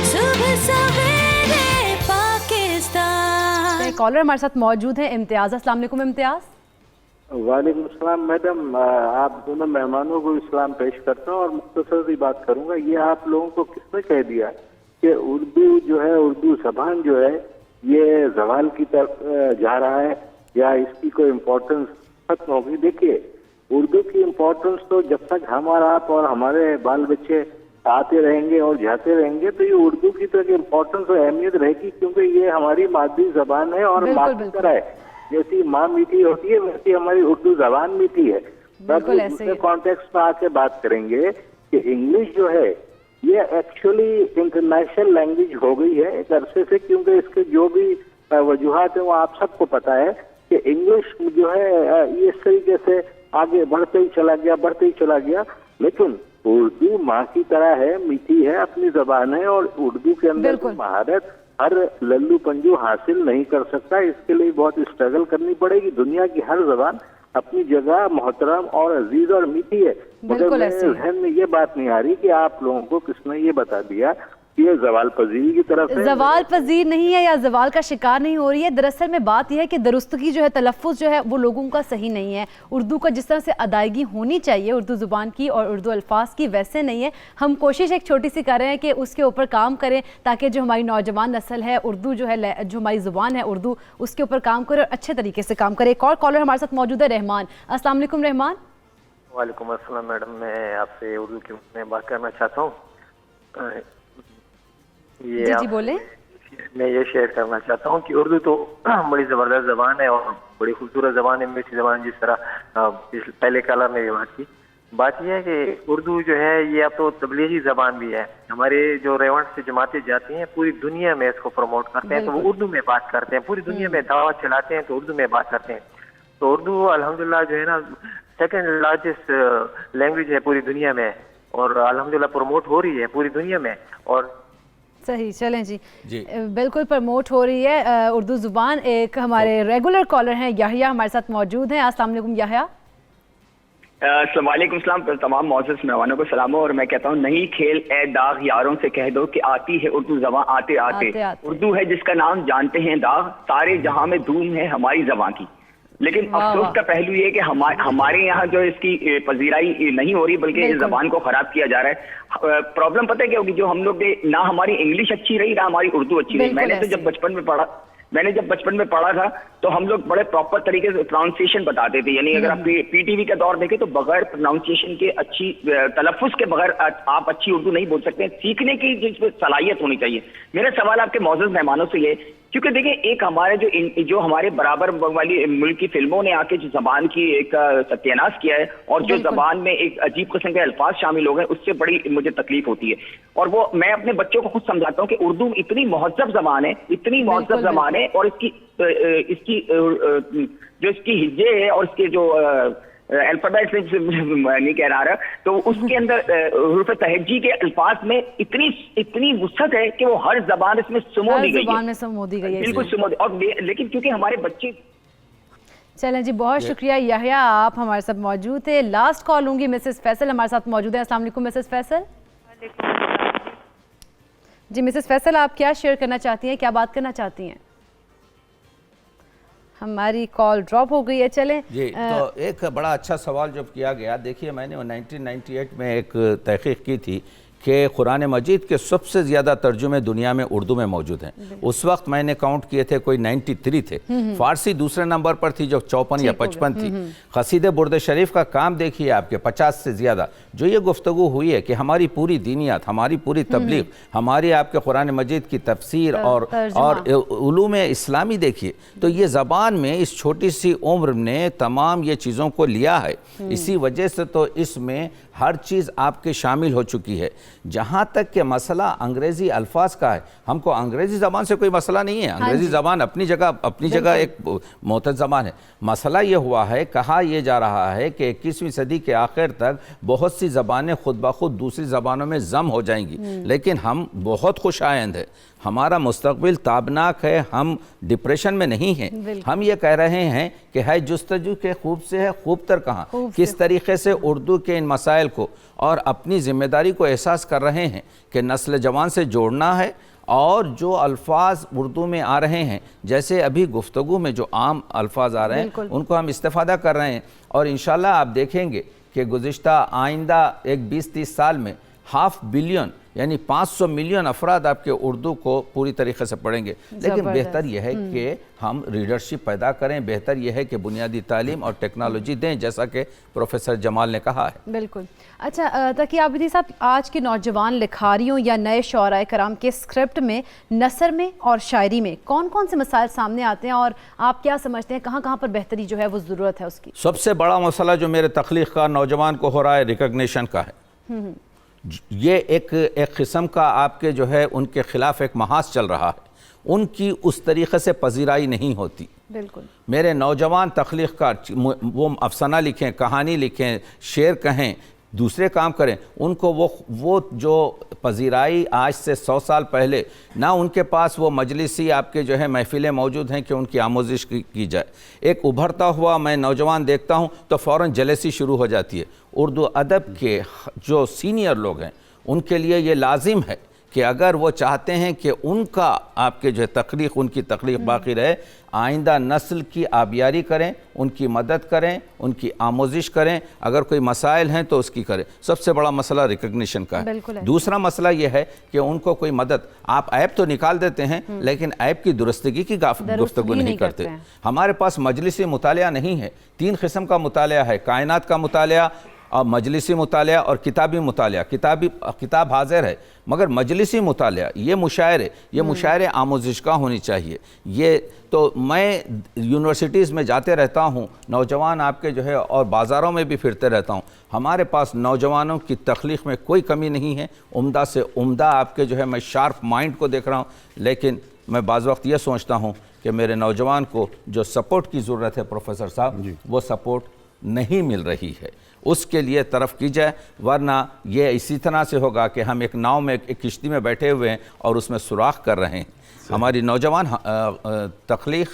सुबह सवेरे पाकिस्तान। कॉलर हमारे साथ मौजूद है इम्तियाज़। अस्सलाम वालेकुम इम्तियाज़। वालेकुम अस्सलाम मैडम, आप दोनों मेहमानों को इस्लाम पेश करता हूँ और मुख्तसर सी बात करूँगा। ये आप लोगों को किसने कह दिया कि उर्दू जो है, उर्दू ज़बान जो है ये जवाल की तरफ जा रहा है या इसकी कोई इम्पोर्टेंस खत्म होगी? देखिए, उर्दू की इम्पोर्टेंस तो जब तक हम और आप और हमारे बाल बच्चे आते रहेंगे और जाते रहेंगे तो ये उर्दू की तो एक इम्पोर्टेंस और अहमियत रहेगी, क्योंकि ये हमारी मादरी ज़बान है और माँ की तरह है। जैसी माँ मीठी होती है वैसी हमारी उर्दू ज़बान मीठी है। दूसरे कॉन्टेक्स्ट में आके बात करेंगे कि इंग्लिश जो है ये एक्चुअली इंटरनेशनल लैंग्वेज हो गई है एक अरसे से, क्योंकि इसके जो भी वजूहात है वो आप सबको पता है कि इंग्लिश जो है ये इस तरीके से आगे बढ़ते ही चला गया। लेकिन उर्दू माँ की तरह है, मीठी है, अपनी ज़बान है और उर्दू के अंदर महारत हर लल्लू पंजू हासिल नहीं कर सकता। इसके लिए बहुत स्ट्रगल करनी पड़ेगी। दुनिया की हर ज़बान अपनी जगह मोहतरम और अजीज और मीठी है, मगर मेरे जहन में ये बात नहीं आ रही कि आप लोगों को किसने ये बता दिया कि ये जवाल पजीरी की तरफ है। जवाल पजीर नहीं है या जवाल का शिकार नहीं हो रही है। दरअसल में बात यह है कि दुरुस्तगी जो है, तलफ़्फ़ुज़ जो है वो लोगों का सही नहीं है। उर्दू का जिस तरह से अदायगी होनी चाहिए उर्दू ज़ुबान की और उर्दू अल्फाज की, वैसे नहीं है। हम कोशिश एक छोटी सी कर रहे हैं कि उसके ऊपर काम करें ताकि जो हमारी नौजवान नस्ल है उर्दू जो है, जो हमारी ज़ुबान है उर्दू, उसके ऊपर काम करे और अच्छे तरीके से काम करे। एक और कॉलर हमारे साथ मौजूद है, रहमान। अस्सलाम वालेकुम रहमान। वालेकुम अस्सलाम मैडम, मैं आपसे उर्दू के में बात करना चाहता हूँ। जी बोले। मैं ये शेयर करना चाहता हूँ कि उर्दू तो बड़ी ज़बरदस्त ज़बान है और बड़ी खूबसूरत ज़बान है, मीठी ज़बान। जिस तरह पहले कलर ने ये बात की, बात यह है कि उर्दू जो है ये अब तो तबलीगी ज़बान भी है। हमारे जो रेवंड से जमातें जाती हैं पूरी दुनिया में इसको प्रमोट करते हैं, तो वो उर्दू में बात करते हैं। पूरी दुनिया में दावत चलाते हैं तो उर्दू में बात करते हैं। तो उर्दू अल्हम्दुलिल्लाह जो है ना सेकेंड लार्जेस्ट लैंग्वेज है पूरी दुनिया में और अल्हम्दुलिल्लाह प्रमोट हो रही है पूरी दुनिया में। और सही, चलें जी बिल्कुल प्रमोट हो रही है उर्दू ज़ुबान। एक हमारे रेगुलर कॉलर हैं याहिया, हमारे साथ मौजूद हैं। अस्सलाम वालेकुम याहिया। अस्सलाम वालेकुम सलाम, तमाम मौजूद मेहमानों को सलाम। और मैं कहता हूँ नहीं खेल ए दाग यारों से कह दो कि आती है उर्दू ज़बान आते आते। उर्दू है जिसका नाम जानते हैं दाग, सारे जहां में धूम है हमारी ज़बान की। लेकिन अफसोस का पहलू ये कि हमारे यहाँ जो इसकी पजीराई नहीं हो रही बल्कि इस ज़बान को ख़राब किया जा रहा है। प्रॉब्लम पता है क्या होगी? जो हम लोग ना हमारी इंग्लिश अच्छी रही ना हमारी उर्दू अच्छी रही। मैंने तो जब बचपन में पढ़ा मैंने जब बचपन में पढ़ा था तो हम लोग बड़े प्रॉपर तरीके से प्रोनाउंसिएशन बताते थे, यानी अगर आप पीटीवी का दौर देखें तो बगैर प्रोनाउंसिएशन के, अच्छी तलफ़ुज़ के बगैर आप अच्छी उर्दू नहीं बोल सकते। सीखने की जिसमें सलाहियत होनी चाहिए। मेरा सवाल आपके मौजूद मेहमानों से ये, क्योंकि देखिए एक हमारे जो हमारे बराबर वाली मुल्क की फिल्मों ने आके जो जबान की एक सत्यानाश किया है और जो जबान में एक अजीब किस्म के अल्फाज शामिल हो गए, उससे बड़ी मुझे तकलीफ होती है। और वो मैं अपने बच्चों को खुद समझाता हूँ कि उर्दू इतनी महज़्ज़ब जबान है, इतनी महज़्ज़ब जबान है, और इसकी जो इसकी हिज्जे है और इसके जो अल्फाबेट से नहीं कह रहा, तो उसके अंदर हुरूफ तहज्जी के अल्फाज में इतनी वुसअत है कि वो हर जबान इसमें सुमो दी गई है, बिल्कुल सुमो दी। और लेकिन क्योंकि हमारे बच्चे, चलें जी, बहुत शुक्रिया यहया, आप हमारे साथ मौजूद थे। लास्ट कॉल लूंगी, मिसेस फैसल हमारे साथ मौजूद है। अस्सलाम वालेकुम मिसेस फैसल। जी मिसेस फैसल, आप क्या शेयर करना चाहती हैं, क्या बात करना चाहती हैं? हमारी कॉल ड्रॉप हो गई है। चलें जी, तो एक बड़ा अच्छा सवाल जब किया गया, देखिए मैंने 1998 में एक तहकीक की थी कि कुरान मजीद के सबसे ज़्यादा तर्जुमे दुनिया में उर्दू में मौजूद हैं। उस वक्त मैंने काउंट किए थे, कोई 93 थे। फ़ारसी दूसरे नंबर पर थी जो 54 या 55 थी। क़सीदे बुर्द शरीफ का काम देखिए आपके 50 से ज़्यादा। जो ये गुफ्तगू हुई है कि हमारी पूरी दीनियत, हमारी पूरी तबलीग, हमारी आपके कुरान मजीद की तफसीर और उलूम इस्लामी देखिए, तो ये ज़बान में इस छोटी सी उम्र ने तमाम ये चीज़ों को लिया है। इसी वजह से तो इसमें हर चीज़ आपके शामिल हो चुकी है। जहाँ तक कि मसला अंग्रेज़ी अल्फाज का है, हमको अंग्रेज़ी ज़बान से कोई मसला नहीं है। अंग्रेज़ी ज़बान अपनी जगह एक मोहतज ज़बान है। मसला ये हुआ है, कहा यह जा रहा है कि 21वीं सदी के आखिर तक बहुत सी ज़बानें खुद ब खुद दूसरी ज़बानों में जम हो जाएंगी। लेकिन हम बहुत खुशाइंद है, हमारा मुस्तकबिल ताबनाक है, हम डिप्रेशन में नहीं हैं। हम ये कह रहे हैं कि है जुस्तजू के खूब से है खूब तर कहाँ, किस तरीके से उर्दू के इन मसाइल को और अपनी ज़िम्मेदारी को एहसास कर रहे हैं कि नस्ल जवान से जोड़ना है। और जो अल्फाज उर्दू में आ रहे हैं, जैसे अभी गुफ्तगू में जो आम अल्फाज आ रहे हैं, उनको हम इस्तेफादा कर रहे हैं। और इंशाल्लाह आप देखेंगे कि गुज़िश्ता आइंदा एक 20-30 साल में 500 बिलियन यानी 500 मिलियन अफराद आपके उर्दू को पूरी तरीके से पढ़ेंगे। लेकिन बेहतर यह है कि हम रीडरशिप पैदा करें, बेहतर यह है कि बुनियादी तालीम और टेक्नोलॉजी दें, जैसा कि प्रोफेसर जमाल ने कहा है। बिल्कुल। अच्छा ताकि आबिदी साहब, आज के नौजवान लिखारियों या नए शौराए कराम के स्क्रिप्ट में, नसर में और शायरी में कौन कौन से मसाइल सामने आते हैं, और आप क्या समझते हैं कहाँ कहाँ पर बेहतरी जो है वो ज़रूरत है उसकी? सबसे बड़ा मसला जो मेरे तख्लीक का नौजवान को हो रहा है, रिकग्निशन का है। ये एक किस्म का आपके जो है उनके खिलाफ एक महाज चल रहा है, उनकी उस तरीक़े से पजीराई नहीं होती। बिल्कुल। मेरे नौजवान तख्लीक़कार वो अफसाना लिखें, कहानी लिखें, शेर कहें, दूसरे काम करें, उनको वो जो पजीराई आज से 100 साल पहले ना उनके पास वो मजलिसी आपके जो है महफिलें मौजूद हैं कि उनकी आमोजिश की जाए। एक उभरता हुआ मैं नौजवान देखता हूँ तो फ़ौरन जलसी शुरू हो जाती है। उर्दू अदब के जो सीनियर लोग हैं उनके लिए ये लाजिम है कि अगर वो चाहते हैं कि उनका आपके जो है तख्लीक, उनकी तख्लीक बाकी रहे, आइंदा नस्ल की आबियारी करें, उनकी मदद करें, उनकी आमोजिश करें, अगर कोई मसाइल हैं तो उसकी करें। सबसे बड़ा मसला रिकग्निशन का है। दूसरा मसला यह है कि उनको कोई मदद, आप ऐप तो निकाल देते हैं लेकिन ऐप की दुरुस्तगी की गुफ्तगू नहीं करते। हमारे पास मजलिसी मुतालिया नहीं है। 3 किस्म का मुतालिया है, कायनात का मुतालिया और मजलिसी मुतालिया और किताबी मुतालिया। किताब हाजिर है मगर मजलिसी मुतालिया, ये मुशायरे आमोजिश का होनी चाहिए। ये तो मैं यूनिवर्सिटीज़ में जाते रहता हूँ, नौजवान आपके जो है, और बाज़ारों में भी फिरते रहता हूँ। हमारे पास नौजवानों की तख्लीक में कोई कमी नहीं है, उम्दा से उम्दा आपके जो है मैं शार्प माइंड को देख रहा हूँ। लेकिन मैं बाज़ वक्त ये सोचता हूँ कि मेरे नौजवान को जो सपोर्ट की ज़रूरत है प्रोफेसर साहब, वो सपोर्ट नहीं मिल रही है। उसके लिए तरफ की जाए, वरना ये इसी तरह से होगा कि हम एक नाव में, एक किश्ती में बैठे हुए हैं और उसमें सुराख कर रहे हैं। हमारी नौजवान तख्लीक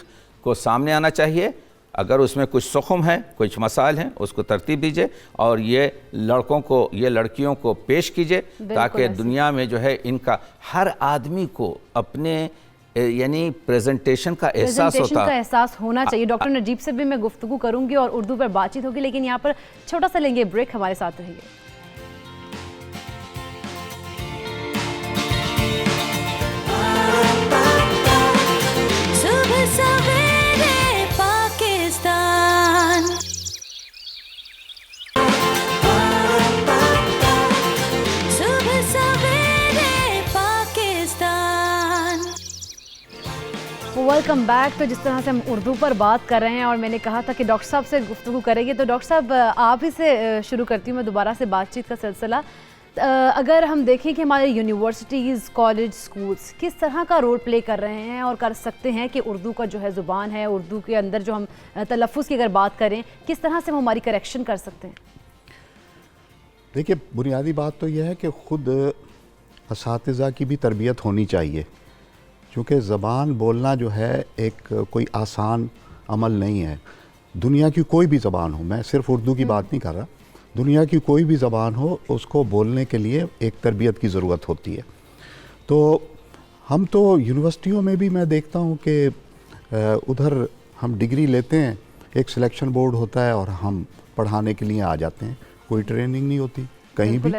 को सामने आना चाहिए। अगर उसमें कुछ सुखम है, कुछ मसाइल हैं, उसको तरतीब दीजिए और ये लड़कों को, ये लड़कियों को पेश कीजिए, ताकि दुनिया में जो है इनका हर आदमी को अपने यानी प्रेजेंटेशन का एहसास होना चाहिए। डॉक्टर नजीब से भी मैं गुफ्तगू करूंगी और उर्दू पर बातचीत होगी, लेकिन यहाँ पर छोटा सा लेंगे ब्रेक, हमारे साथ रहिए। सुबह वेलकम बैक। तो जिस तरह से हम उर्दू पर बात कर रहे हैं और मैंने कहा था कि डॉक्टर साहब से गुफ्तगू करेंगे, तो डॉक्टर साहब आप ही से शुरू करती हूँ मैं दोबारा से बातचीत का सिलसिला। अगर हम देखें कि हमारे यूनिवर्सिटीज़, कॉलेज, स्कूल्स किस तरह का रोल प्ले कर रहे हैं और कर सकते हैं कि उर्दू का जो है ज़ुबान है, उर्दू के अंदर जो हम तलफ़्फ़ुज़ की अगर बात करें, किस तरह से हम हमारी करेक्शन कर सकते हैं? देखिए, बुनियादी बात तो यह है कि ख़ुद असातिज़ा की भी तरबियत होनी चाहिए, क्योंकि ज़बान बोलना जो है एक कोई आसान अमल नहीं है। दुनिया की कोई भी ज़बान हो, मैं सिर्फ़ उर्दू की बात नहीं कर रहा, दुनिया की कोई भी ज़बान हो, उसको बोलने के लिए एक तरबियत की ज़रूरत होती है। तो हम तो यूनिवर्सिटियों में भी मैं देखता हूँ कि उधर हम डिग्री लेते हैं, एक सिलेक्शन बोर्ड होता है और हम पढ़ाने के लिए आ जाते हैं, कोई ट्रेनिंग नहीं होती कहीं भी,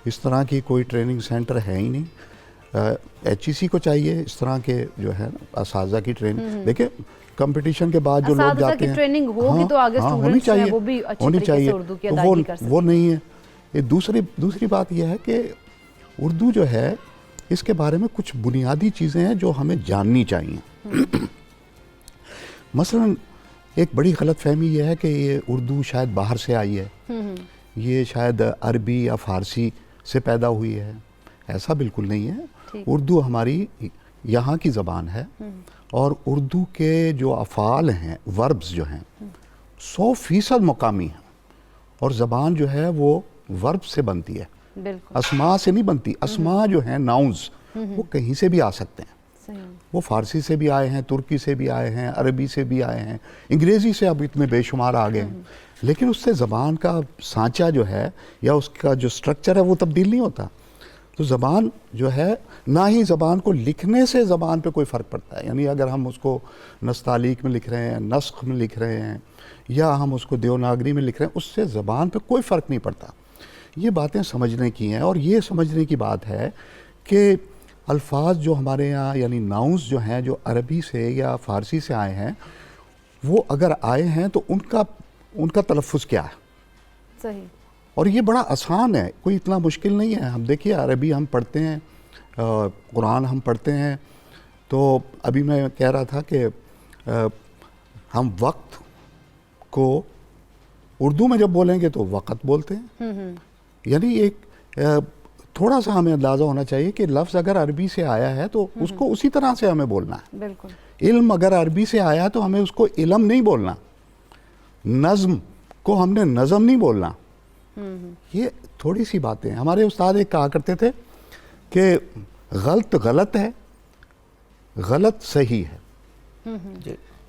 इस तरह की कोई ट्रेनिंग सेंटर है ही नहीं। HEC को चाहिए इस तरह के जो है असातिज़ा की ट्रेनिंग। देखिए, कंपटीशन के बाद जो लोग जाते हैं, ट्रेनिंग होगी तो आगे होनी चाहिए, वो भी अच्छी होनी तरीके चाहिए, से उर्दू की तो अदायगी कर सकते वो नहीं है। ये दूसरी बात यह है कि उर्दू जो है, इसके बारे में कुछ बुनियादी चीज़ें हैं जो हमें जाननी चाहिए। मसलन एक बड़ी गलत फहमी यह है कि ये उर्दू शायद बाहर से आई है, ये शायद अरबी या फ़ारसी से पैदा हुई है। ऐसा बिल्कुल नहीं है। उर्दू हमारी यहाँ की ज़बान है और उर्दू के जो अफ़ाल हैं, वर्ब्स जो हैं, 100% मुकामी हैं और ज़बान जो है वो वर्ब से बनती है, अस्मा से नहीं बनती। अस्मा जो है, नाउन्स, वो कहीं से भी आ सकते हैं। वो फ़ारसी से भी आए हैं, तुर्की से भी आए हैं, अरबी से भी आए हैं, अंग्रेज़ी से अब इतने बेशुमार आ गए हैं, लेकिन उससे ज़बान का सांचा जो है या उसका जो स्ट्रक्चर है वो तब्दील नहीं होता। तो ज़बान जो है, ना ही ज़बान को लिखने से ज़बान पे कोई फ़र्क पड़ता है। यानी अगर हम उसको नस्तालीक में लिख रहे हैं, नस्ख में लिख रहे हैं, या हम उसको देवनागरी में लिख रहे हैं, उससे ज़बान पे कोई फ़र्क नहीं पड़ता। ये बातें समझने की हैं। और ये समझने की बात है कि अल्फाज जो हमारे यहाँ, यानी नाउन्स जो हैं, जो अरबी से या फ़ारसी से आए हैं, वो अगर आए हैं तो उनका तलफ़्फ़ुज़ क्या है। सही। और ये बड़ा आसान है, कोई इतना मुश्किल नहीं है। हम देखिए, अरबी हम पढ़ते हैं, कुरान हम पढ़ते हैं, तो अभी मैं कह रहा था कि हम वक्त को उर्दू में जब बोलेंगे तो वक़्त बोलते हैं। यानी एक थोड़ा सा हमें अंदाज़ा होना चाहिए कि लफ्ज़ अगर अरबी से आया है तो उसको उसी तरह से हमें बोलना है। बिल्कुल। इल्म अगर अरबी से आया तो हमें उसको इल्म नहीं बोलना, नज़्म को हमने नज़म नहीं बोलना। ये थोड़ी सी बातें हैं। हमारे उस्ताद एक कहा करते थे कि गलत है, गलत सही है।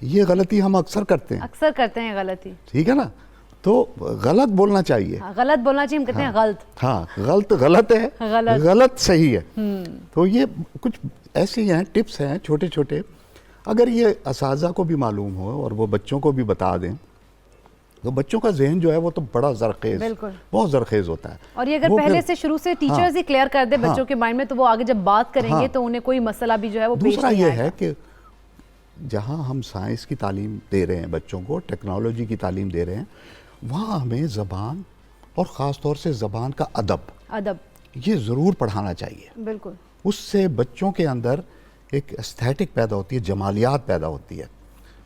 ये गलती हम अक्सर करते हैं गलती, ठीक है ना। तो गलत बोलना चाहिए, गलत बोलना चाहिए, हम कहते हैं गलत। हाँ, गलत है, गलत सही है। तो ये कुछ ऐसे हैं, टिप्स हैं छोटे छोटे। अगर ये असातिज़ा को भी मालूम हो और वो बच्चों को भी बता दें, तो बच्चों का जहन जो है वो तो बड़ा ज़रखेज़, बहुत ज़रखेज़ होता है। और ये अगर पहले से शुरू से टीचर्स ही क्लियर कर दे बच्चों के माइंड में, तो वो आगे जब बात करेंगे तो उन्हें कोई मसला भी जो है वो पेश नहीं आएगा। दूसरा ये है कि जहाँ हम साइंस की तालीम दे रहे हैं बच्चों को, टेक्नोलॉजी की तालीम दे रहे हैं, वहाँ हमें ज़बान और ख़ास तौर से ज़बान का अदब ये ज़रूर पढ़ाना चाहिए। बिल्कुल। उससे बच्चों के अंदर एक एस्थेटिक पैदा होती है, जमालियात पैदा होती है।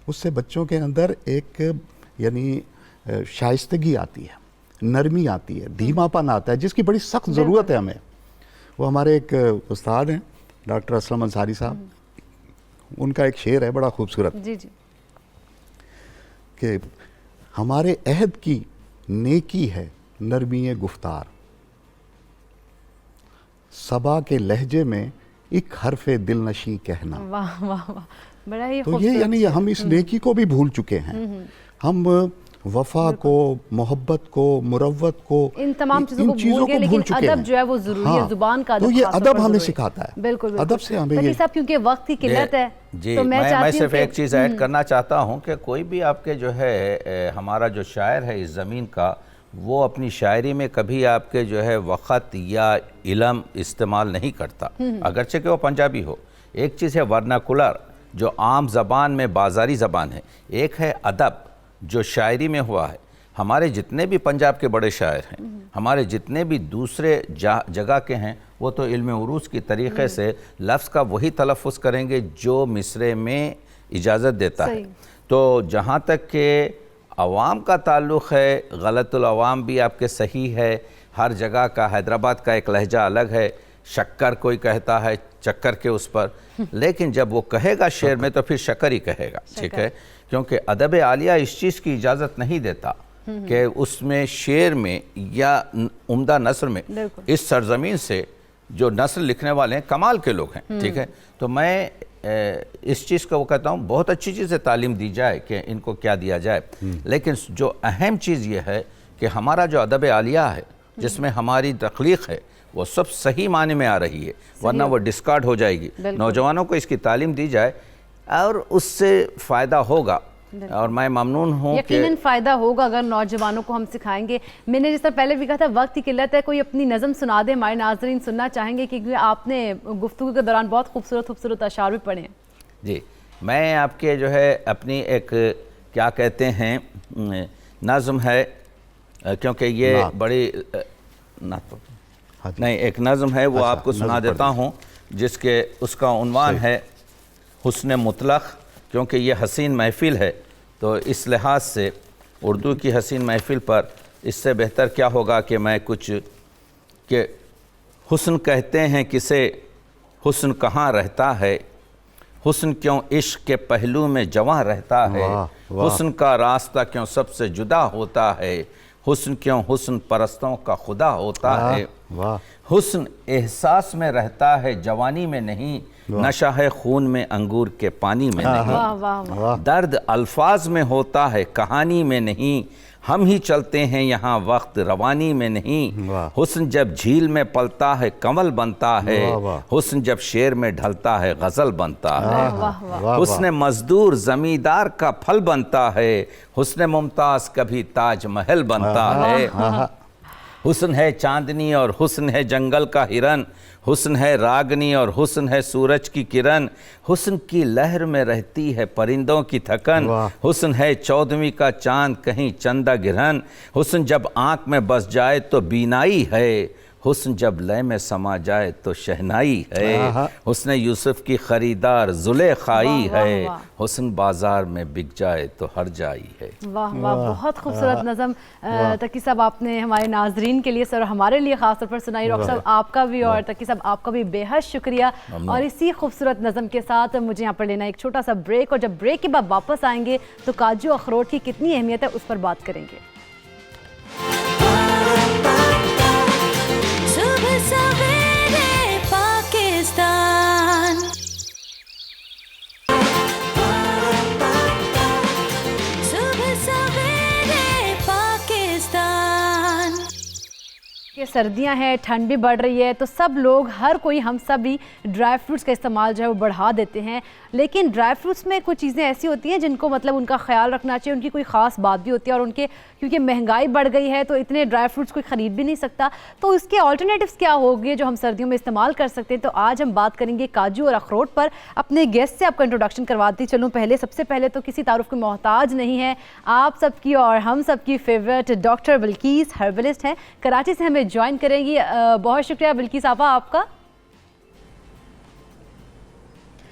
उससे बच्चों के अंदर एक यानी शाइस्तगी आती है, नरमी आती है, धीमापन आता है, जिसकी बड़ी सख्त ज़रूरत है हमें। वो हमारे एक उस्ताद हैं, डॉक्टर असलम अंसारी साहब, उनका एक शेर है बड़ा खूबसूरत, जी जी, कि हमारे अहद की नेकी है नरमी गुफ्तार, सबा के लहजे में एक हरफे दिल नशी कहना। वाह वाह वाह, बड़ा ही तो ये यानी हम इस नेकी को भी भूल चुके हैं। हम वफा को, मोहब्बत को, मुरव्वत को, इन तमाम चीज़ों को भूल गए, लेकिन अदब जो है वो ज़रूरी है, ज़ुबान का अदब। तो ये अदब हमें सिखाता है। बिल्कुल, अदब से हमें ये साहब, क्योंकि वक्त की किल्लत है, जी, तो मैं सिर्फ एक चीज़ ऐड करना चाहता हूँ कि कोई भी आपके जो है हमारा जो शायर है इस ज़मीन का, वो अपनी शायरी में कभी आपके जो है वक़्त या इल्म इस्तेमाल नहीं करता, अगरचे कि वो पंजाबी हो। एक चीज़ है वर्नाकुलर, जो आम ज़बान में बाज़ारी ज़बान है, एक है अदब जो शायरी में हुआ है। हमारे जितने भी पंजाब के बड़े शायर हैं, हमारे जितने भी दूसरे जगह के हैं, वो तो इल्म उरूज की तरीक़े से लफ्ज़ का वही तलफ़्फ़ुज़ करेंगे जो मिसरे में इजाज़त देता है। तो जहाँ तक कि अवाम का ताल्लुक़ है, गलतुल अवाम भी आपके सही है, हर जगह का, हैदराबाद का एक लहजा अलग है, शक्कर कोई कहता है चक्कर के उस पर, लेकिन जब वो कहेगा शेर में तो फिर शक्कर ही कहेगा, ठीक है, क्योंकि अदब आलिया इस चीज़ की इजाज़त नहीं देता कि उसमें शेर में या उम्दा नस्र में इस सरजमीन से जो नस्ल लिखने वाले हैं कमाल के लोग हैं, ठीक है। तो मैं इस चीज़ को वो कहता हूँ बहुत अच्छी चीज़ है तालीम दी जाए कि इनको क्या दिया जाए, लेकिन जो अहम चीज़ ये है कि हमारा जो अदब आलिया है जिसमें हमारी तख्लीक है वो सब सही माने में आ रही है, वरना वो डिस्कार्ड हो जाएगी। नौजवानों को इसकी तालीम दी जाए और उससे फ़ायदा होगा, और मैं ममनून हूँ। यकीनन फ़ायदा होगा अगर नौजवानों को हम सिखाएंगे। मैंने जिस तरह पहले भी कहा था, वक्त की किल्लत है, कोई अपनी नज़म सुना दे, हमारे नाज़रीन सुनना चाहेंगे, क्योंकि आपने गुफ्तगू के दौरान बहुत खूबसूरत अशार भी पढ़े हैं। जी, मैं आपके जो है अपनी एक क्या कहते हैं नज़म है, क्योंकि ये बड़ी नहीं एक नज़म है, वो आपको सुना देता हूँ, जिसके उसका उन्वान है हुस्न मुतलक, क्योंकि ये हसीन महफ़िल है, तो इस लिहाज से उर्दू की हसीन महफ़िल पर इससे बेहतर क्या होगा कि मैं कुछ कि हुस्न कहते हैं किसे, हुस्न कहाँ रहता है, हुस्न क्यों इश्क के पहलू में जवां रहता है, हुस्न का रास्ता क्यों सबसे जुदा होता है, हुस्न क्यों हुस्न परस्तों का खुदा होता है, हुस्न एहसास में रहता है जवानी में नहीं, नशा है खून में अंगूर के पानी में नहीं, दर्द अल्फाज में होता है कहानी में नहीं, हम ही चलते हैं यहाँ वक्त रवानी में नहीं, हुस्न जब झील में पलता है कमल बनता है, हुस्न जब शेर में ढलता है गजल बनता है, हुस्न मजदूर जमींदार का फल बनता है, हुस्न मुमताज कभी ताज महल बनता है, हुस्न है चांदनी और हुस्न है जंगल का हिरन, हुस्न है रागनी और हुस्न है सूरज की किरण, हुस्न की लहर में रहती है परिंदों की थकन, हुस्न है 14वीं का चांद कहीं चंदा गिरहन, हुस्न जब आँख में बस जाए तो बीनाई है, हुस्न जब लय में समा जाए तो शहनाई है, हुस्न यूसुफ की खरीदार जुलेखाई है, हुस्न बाजार में बिक जाए तो हर जाई है। वाह वाह, बहुत खूबसूरत नज़म तकी साहब आपने हमारे नाजरीन के लिए सर हमारे लिए ख़ास तौर पर सुनाई। डॉक्टर साहब आपका भी और तकी साहब आपका भी बेहद शुक्रिया। और इसी खूबसूरत नज़म के साथ मुझे यहाँ पर लेना एक छोटा सा ब्रेक, और जब ब्रेक के बाद वापस आएंगे तो काजू अखरोट की कितनी अहमियत है उस पर बात करेंगे। सवेरे पाकिस्तान, सुबह सवेरे पाकिस्तान। ये सर्दियां हैं, ठंड भी बढ़ रही है, तो सब लोग, हर कोई, हम सब भी ड्राई फ्रूट्स का इस्तेमाल जो है वो बढ़ा देते हैं। लेकिन ड्राई फ्रूट्स में कुछ चीज़ें ऐसी होती हैं जिनको मतलब उनका ख्याल रखना चाहिए, उनकी कोई ख़ास बात भी होती है, और उनके क्योंकि महंगाई बढ़ गई है तो इतने ड्राई फ्रूट्स कोई ख़रीद भी नहीं सकता, तो इसके ऑल्टरनेटिव्स क्या होंगे जो हम सर्दियों में इस्तेमाल कर सकते हैं। तो आज हम बात करेंगे काजू और अखरोट पर। अपने गेस्ट से आपका इंट्रोडक्शन करवाती चलूँ। सबसे पहले तो किसी तारुफ के मोहताज नहीं है, आप सबकी और हम सबकी फेवरेट डॉक्टर बिल्किस हर्बलिस्ट हैं, कराची से हमें ज्वाइन करेंगी। बहुत शुक्रिया बिल्किस आपा आपका।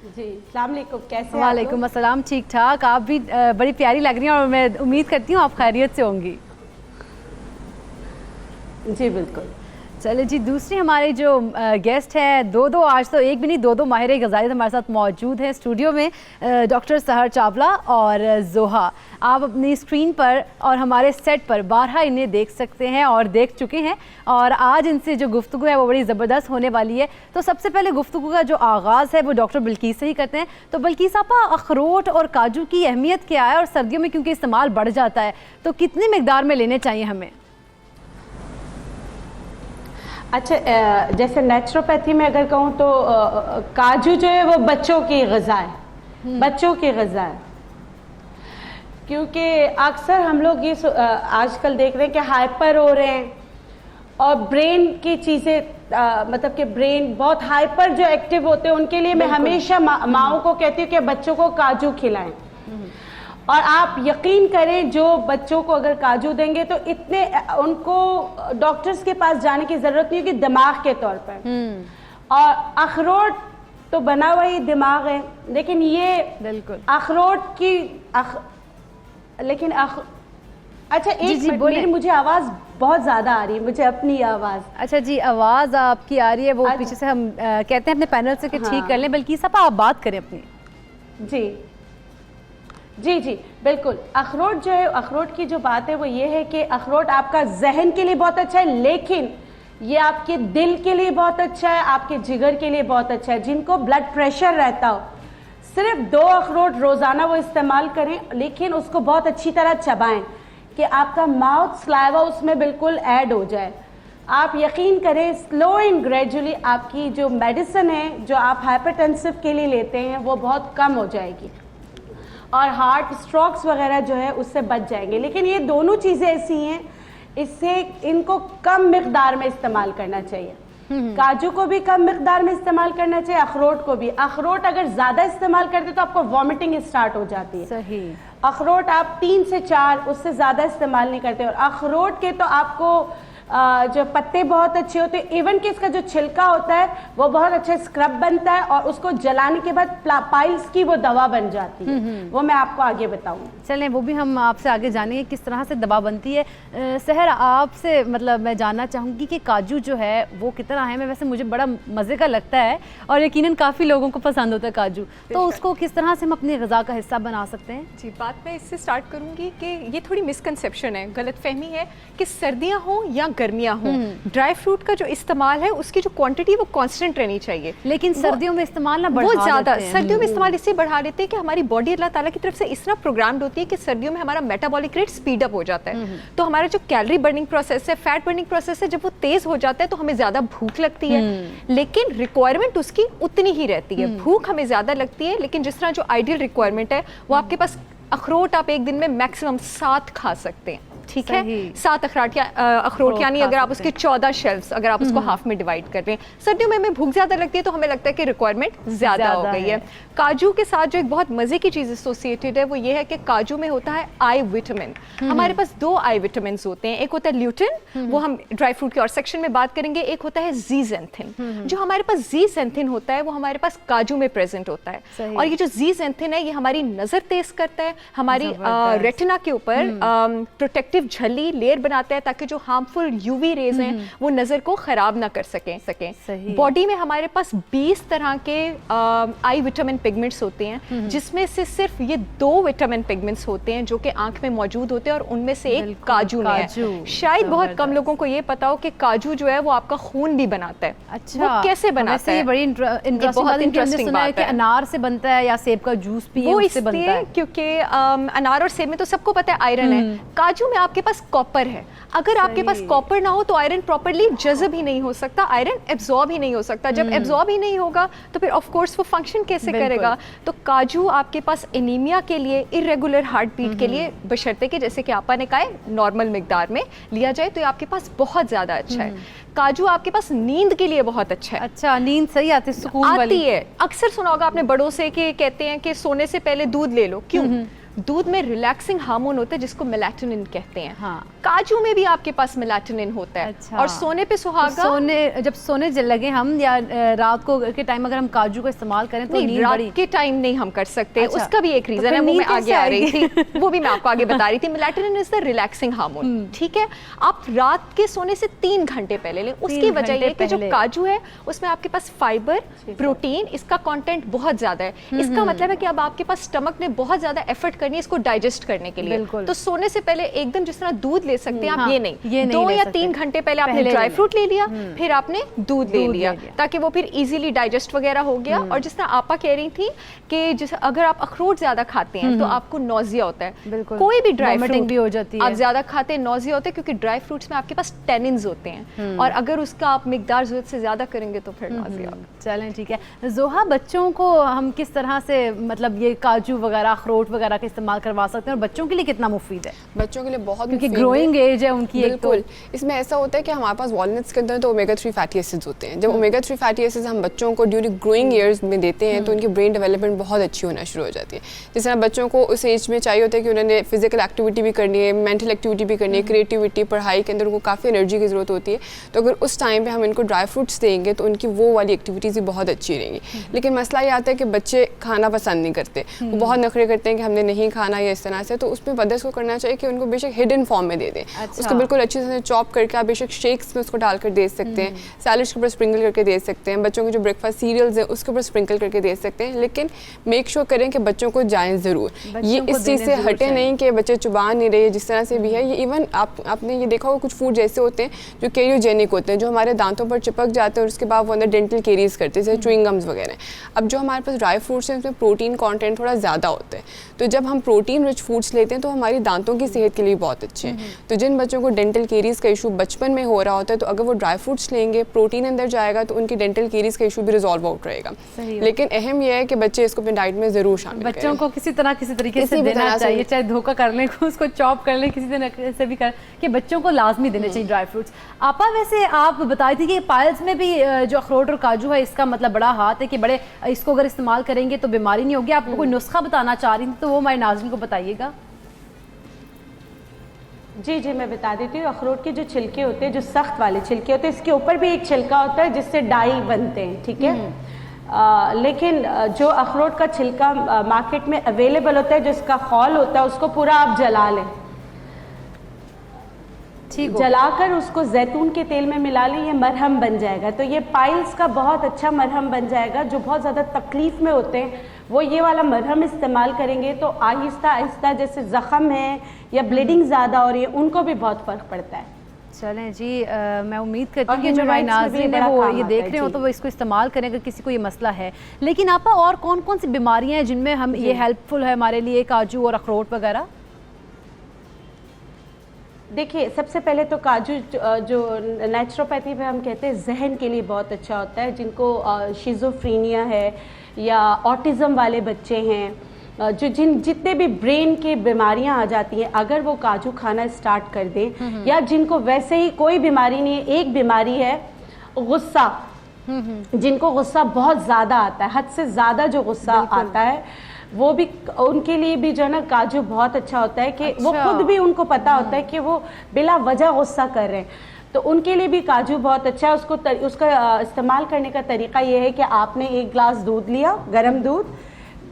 जी अस्सलाम वालेकुम, कैसे हैं? वालेकुम अस्सलाम, ठीक ठाक। आप भी बड़ी प्यारी लग रही हैं और मैं उम्मीद करती हूँ आप खैरियत से होंगी। जी बिल्कुल। चले जी, दूसरी हमारे जो गेस्ट हैं, दो आज तो एक भी नहीं, दो माहिर ग़िज़ाइयत हमारे साथ मौजूद हैं स्टूडियो में, डॉक्टर सहर चावला और जोहा। आप अपनी स्क्रीन पर और हमारे सेट पर बारहा इन्हें देख सकते हैं और देख चुके हैं, और आज इनसे जो गुफ्तगू है वो बड़ी ज़बरदस्त होने वाली है। तो सबसे पहले गुफ्तगू का जो आगाज़ है वो डॉक्टर बिल्किस से ही करते हैं। तो बिल्किस आपा, अखरोट और काजू की अहमियत क्या है, और सर्दियों में क्योंकि इस्तेमाल बढ़ जाता है तो कितनी मिकदार में लेने चाहिए हमें? अच्छा, जैसे नेचुरोपैथी में अगर कहूँ तो काजू जो है वो बच्चों की ग़िज़ा है, बच्चों की ग़िज़ा है, क्योंकि अक्सर हम लोग ये आजकल देख रहे हैं कि हाइपर हो रहे हैं और ब्रेन की चीज़ें मतलब कि ब्रेन बहुत हाइपर जो एक्टिव होते हैं उनके लिए मैं हमेशा माओं को कहती हूँ कि बच्चों को काजू खिलाएं। और आप यकीन करें, जो बच्चों को अगर काजू देंगे तो इतने उनको डॉक्टर्स के पास जाने की ज़रूरत नहीं होगी दिमाग के तौर पर। और अखरोट तो बना हुआ ही दिमाग है। लेकिन ये बिल्कुल अखरोट की अच्छा एक मिनट, मेरी मुझे आवाज़ बहुत ज़्यादा आ रही है, मुझे अपनी आवाज़। अच्छा जी, आवाज़ आपकी आ रही है, वो पीछे से हम कहते हैं अपने पैनल से कि ठीक कर लें, बल्कि सब आप बात करें अपनी। जी जी जी बिल्कुल। अखरोट जो है, अखरोट की जो बात है वो ये है कि अखरोट आपका जहन के लिए बहुत अच्छा है, लेकिन ये आपके दिल के लिए बहुत अच्छा है, आपके जिगर के लिए बहुत अच्छा है। जिनको ब्लड प्रेशर रहता हो, सिर्फ 2 अखरोट रोज़ाना वो इस्तेमाल करें, लेकिन उसको बहुत अच्छी तरह चबाएं कि आपका माउथ स्लाइवा उसमें बिल्कुल ऐड हो जाए। आप यकीन करें, स्लो एंड ग्रेजुअली आपकी जो मेडिसिन है जो आप हाइपरटेंसिव के लिए लेते हैं वो बहुत कम हो जाएगी और हार्ट स्ट्रोक्स वगैरह जो है उससे बच जाएंगे। लेकिन ये दोनों चीज़ें ऐसी हैं, इससे इनको कम मिकदार में इस्तेमाल करना चाहिए। काजू को भी कम मिकदार में इस्तेमाल करना चाहिए, अखरोट को भी। अखरोट अगर ज़्यादा इस्तेमाल करते तो आपको वॉमिटिंग स्टार्ट हो जाती है। सही। अखरोट आप 3 से 4, उससे ज़्यादा इस्तेमाल नहीं करते। और अखरोट के तो आपको जो पत्ते बहुत अच्छे होते हैं, इवन कि इसका जो छिलका होता है वो बहुत अच्छा स्क्रब बनता है और उसको जलाने के बाद पाइल्स की वो दवा बन जाती है। वो मैं आपको आगे बताऊंगी। चलें, वो भी हम आपसे आगे जानेंगे किस तरह से दवा बनती है। सहर, आपसे मतलब मैं जानना चाहूँगी कि काजू जो है वो कितना है? मैं वैसे मुझे बड़ा मज़े का लगता है और यकीनन काफ़ी लोगों को पसंद होता है काजू, तो उसको किस तरह से हम अपनी ग़िज़ा का हिस्सा बना सकते हैं? जी, बात मैं इससे स्टार्ट करूँगी कि ये थोड़ी मिसकंसेप्शन है, गलतफहमी है कि सर्दियाँ हों या गर्मियाँ हों, ड्राई फ्रूट का जो इस्तेमाल है उसकी जो क्वांटिटी वो कांस्टेंट रहनी चाहिए। लेकिन सर्दियों में इस्तेमाल ना बहुत ज़्यादा, सर्दियों में इस्तेमाल इससे बढ़ा देते हैं कि हमारी बॉडी अल्लाह ताला की तरफ से इस तरह प्रोग्राम्ड होती है कि सर्दियों में हमारा मेटाबॉलिक रेट स्पीड अप हो जाता है। तो हमारा जो कैलोरी बर्निंग प्रोसेस है, फैट बर्निंग प्रोसेस है, जब वो तेज़ हो जाता है तो हमें ज़्यादा भूख लगती है, लेकिन रिक्वायरमेंट उसकी उतनी ही रहती है। भूख हमें ज़्यादा लगती है, लेकिन जिस तरह जो आइडियल रिक्वायरमेंट है वो आपके पास, अखरोट आप एक दिन में मैक्सिमम 7 खा सकते हैं, ठीक है? 7 अखरोट यानी अगर आप उसके 14 शेल्फ्स, अगर आप उसको हाफ में डिवाइड कर रहे हैं। सर्दियों में हमें भूख ज़्यादा लगती है तो हमें लगता है कि रिक्वायरमेंट ज़्यादा हो गई है। काजू के साथ जो एक बहुत मज़े की चीज़ एसोसिएटेड है वो ये है कि काजू में होता है आई विटामिन। हमारे पास 2 आई विटामिन होते हैं, एक होता है ल्यूटिन, वो हम ड्राई फ्रूट के और सेक्शन में बात करेंगे, एक होता है ज़ीज़ेंथिन। जो हमारे पास ज़ीज़ेंथिन होता है वो हमारे पास काजू में प्रेजेंट होता है, और ये जो ज़ीज़ेंथिन है ये हमारी नज़र तेज़ करता है, हमारी रेटिना के ऊपर प्रोटेक्टिव झली लेयर बनाता है ताकि जो हार्मफुल यूवी रेज हैं वो नज़र को ख़राब ना कर सकें। बॉडी में हमारे पास 20 तरह के आई विटामिन पिगमेंट्स होते हैं, जिसमें से सिर्फ ये 2 विटामिन पिगमेंट्स होते हैं जो कि आंख में मौजूद होते हैं, और उनमें से एक काजू में है। शायद बहुत कम लोगों को ये पता हो कि काजू जो है वो आपका खून भी बनाता है। अच्छा, वो कैसे बनाता है? ये बड़ी इंटरेस्टिंग बात है कि अनार से बनता है या सेब का जूस पिए उससे बनता है, क्योंकि अनार और सेब में तो सबको पता है आयरन है। काजू में आपके पास कॉपर है। अगर आपके पास कॉपर ना हो तो आयरन प्रॉपर्ली जज़ब ही नहीं हो सकता, आयरन एब्जॉर्ब ही नहीं हो सकता। जब एब्जॉर्ब ही नहीं होगा तो फिर ऑफ कोर्स वो फंक्शन कैसे करेगा? तो काजू आपके पास एनीमिया के लिए, इरेगुलर हार्ट बीट के लिए, बशर्ते कि जैसे कि आपा ने कहा नॉर्मल मिकदार में लिया जाए तो ये आपके पास बहुत ज़्यादा अच्छा है। काजू आपके पास नींद के लिए बहुत अच्छा है। अच्छा, नींद सही आती है, सुकून वाली है। अक्सर सुना होगा आपने बड़ों से कि कहते हैं कि सोने से पहले दूध ले लो। क्यों? दूध में रिलैक्सिंग हार्मोन होता है जिसको मेलाटोनिन कहते हैं। हाँ। काजू में भी आपके पास मेलाटोनिन होता है। अच्छा। और सोने पे सुहागा, तो जब सोने लगे हम या रात को के टाइम अगर हम काजू का इस्तेमाल करें तो नींद रात के टाइम नहीं हम कर सकते। अच्छा। उसका भी एक रीजन है, वो मैं आगे आ रही थी, वो भी मैं आपको आगे बता रही थी। Melatonin is the relaxing hormone, ठीक है? आप रात के सोने से 3 घंटे पहले लें। उसकी वजह ये कि जो काजू है उसमें आपके पास फाइबर, प्रोटीन, इसका कंटेंट बहुत ज्यादा है। इसका मतलब है कि अब आपके पास स्टमक ने बहुत ज्यादा एफर्ट करनी है इसको डाइजेस्ट करने के लिए। तो सोने से पहले एकदम जिस तरह दूध ले सकते हैं आप, ये नहीं 2 या 3 घंटे पहले आपने ड्राई फ्रूट ले लिया, फिर आपने दूध ले लिया ताकि वो फिर इजीली डाइजेस्ट वगैरह हो गया। और जिस तरह आपा कह रही थी कि जैसे अगर आप अखरोट ज्यादा खाते हैं तो आपको नोजिया होता है। कोई भी ड्राई फ्रूट भी हो जाती है, आप ज्यादा खाते हैं नोजिया होता है, क्योंकि ड्राई फ्रूट्स में आपके पास टेनिन्स होते हैं, और अगर उसका आप मिकदार जरूरत से ज्यादा करेंगे तो फिर नोजिया। चलें, ठीक है। जोहा, बच्चों को हम किस तरह से मतलब ये काजू वगैरह, अखरोट वगैरह का इस्तेमाल करवा सकते हैं, और बच्चों के लिए कितना मुफीद है? बच्चों के लिए बहुत क्योंकि मुफीद है। ग्रोइंग एज है उनकी एक तो। बिल्कुल, इसमें ऐसा होता है कि हमारे पास वॉलनट्स के अंदर तो ओमेगा 3 फैटी एसिड्स होते हैं। जब ओमेगा 3 फैटी एसिड्स हम बच्चों को ड्यूरिंग ग्रोइंग ईयर्स में देते हैं तो उनकी ब्रेन डेवलपमेंट बहुत अच्छी होना शुरू हो जाती है। जिस तरह बच्चों को उस एज में चाहिए होता है कि उन्होंने फिजिकल एक्टिविटी भी करनी है, मेंटल एक्टिविटी भी करनी है, क्रिएटिविटी, पढ़ाई के अंदर उनको काफ़ी एनर्जी की ज़रूरत होती है। तो अगर उस टाइम पे हम इनको ड्राई फ्रूट्स देंगे तो उनकी वो वाली एक्टिविटीज़ भी बहुत अच्छी रहेंगी। लेकिन मसला ये आता है कि बच्चे खाना पसंद नहीं करते, वो बहुत नखरे करते हैं कि हमने नहीं खाना या इस तरह से। तो उसमें मदर्स को करना चाहिए कि उनको बेशक हिडन फॉर्म में दे दें। उसको बिल्कुल अच्छी तरह से चॉप करके आप बेशक शेक्स में उसको डालकर दे सकते हैं, सैलड्स के ऊपर स्प्रिंकल करके दे सकते हैं, बच्चों के जो ब्रेकफास्ट सीरियल्स हैं उसके ऊपर स्प्रिंकल करके दे सकते हैं। लेकिन मेक श्योर करें कि बच्चों को जाएं ज़रूर, ये इस चीज़ से हटे नहीं कि बच्चे चुबा नहीं रहे जिस तरह से भी है। ये इवन आपने ये देखा होगा कुछ फूड जैसे होते हैं जो कैरियोजेनिक होते हैं, जो हमारे दांतों पर चिपक जाते हैं और उसके बाद वो अंदर डेंटल कैरीज करते हैं, जैसे च्युइंग गम्स वगैरह। अब जो हमारे पास ड्राई फ्रूट्स हैं उसमें प्रोटीन कंटेंट थोड़ा ज़्यादा होता है, तो जब हम प्रोटीन रिच फूड्स लेते हैं तो हमारी दांतों की सेहत के लिए बहुत अच्छे हैं। तो जिन बच्चों को डेंटल कैरीज का इशू बचपन में हो रहा होता है तो अगर वो ड्राई फ्रूट्स लेंगे, प्रोटीन अंदर जाएगा तो उनकी डेंटल कैरीज का इशू भी रिजॉल्व आउट रहेगा। लेकिन अहम यह है कि बच्चे इसको अपनी डाइट में ज़रूर शामिल करें। बच्चों को किसी तरीके से देना चाहिए, चाहे धोखा कर लें, उसको चॉप कर लें, किसी तरह से भी कर कि बच्चों को लाजमी देने चाहिए ड्राई फ्रूट्स। आपा वैसे आप बताई थी कि पायल्स में भी जो अखरोट और काजू है इसका मतलब बड़ा हाथ है कि बड़े इसको अगर इस्तेमाल करेंगे तो बीमारी नहीं होगी। आपको कोई नुस्खा बताना चाह रही थी तो वो हमारे नाज़रीन को बताइएगा। जी जी, मैं बता देती हूँ। अखरोट के जो छिलके होते हैं, जो सख्त वाले छिलके होते हैं, इसके ऊपर भी एक छिलका होता है जिससे डाई बनते हैं, ठीक है। लेकिन जो अखरोट का छिलका मार्केट में अवेलेबल होता है, जिसका खौल होता है, उसको पूरा आप जला लें, ठीक, जलाकर उसको जैतून के तेल में मिला लें, ये मरहम बन जाएगा। तो ये पाइल्स का बहुत अच्छा मरहम बन जाएगा। जो बहुत ज़्यादा तकलीफ़ में होते हैं वो ये वाला मरहम इस्तेमाल करेंगे तो आहिस्ता आहिस्ता जैसे ज़ख़म है या ब्लीडिंग ज़्यादा हो रही है उनको भी बहुत फ़र्क पड़ता है। चलें जी, मैं उम्मीद करती हूँ कि जो हमारे नाज़रीन है वो ये देख रहे हो तो वो इसको इस्तेमाल करें अगर किसी को ये मसला है। लेकिन आपा और कौन कौन सी बीमारियाँ हैं जिनमें हम ये हेल्पफुल है हमारे लिए काजू और अखरोट वगैरह? देखिए, सबसे पहले तो काजू जो नेचुरोपैथी में हम कहते हैं जहन के लिए बहुत अच्छा होता है। जिनको शिज़ोफ्रीनिया है या ऑटिज़म वाले बच्चे हैं, जो जितने भी ब्रेन के बीमारियां आ जाती हैं, अगर वो काजू खाना स्टार्ट कर दें, या जिनको वैसे ही कोई बीमारी नहीं है, एक बीमारी है गुस्सा, जिनको गुस्सा बहुत ज़्यादा आता है, हद से ज़्यादा जो गुस्सा आता है, वो भी उनके लिए भी जो है ना काजू बहुत अच्छा होता है कि वो खुद भी उनको पता होता है कि वो बिला वजह गुस्सा कर रहे हैं, तो उनके लिए भी काजू बहुत अच्छा है। उसका इस्तेमाल करने का तरीका ये है कि आपने एक गिलास दूध लिया, गर्म दूध,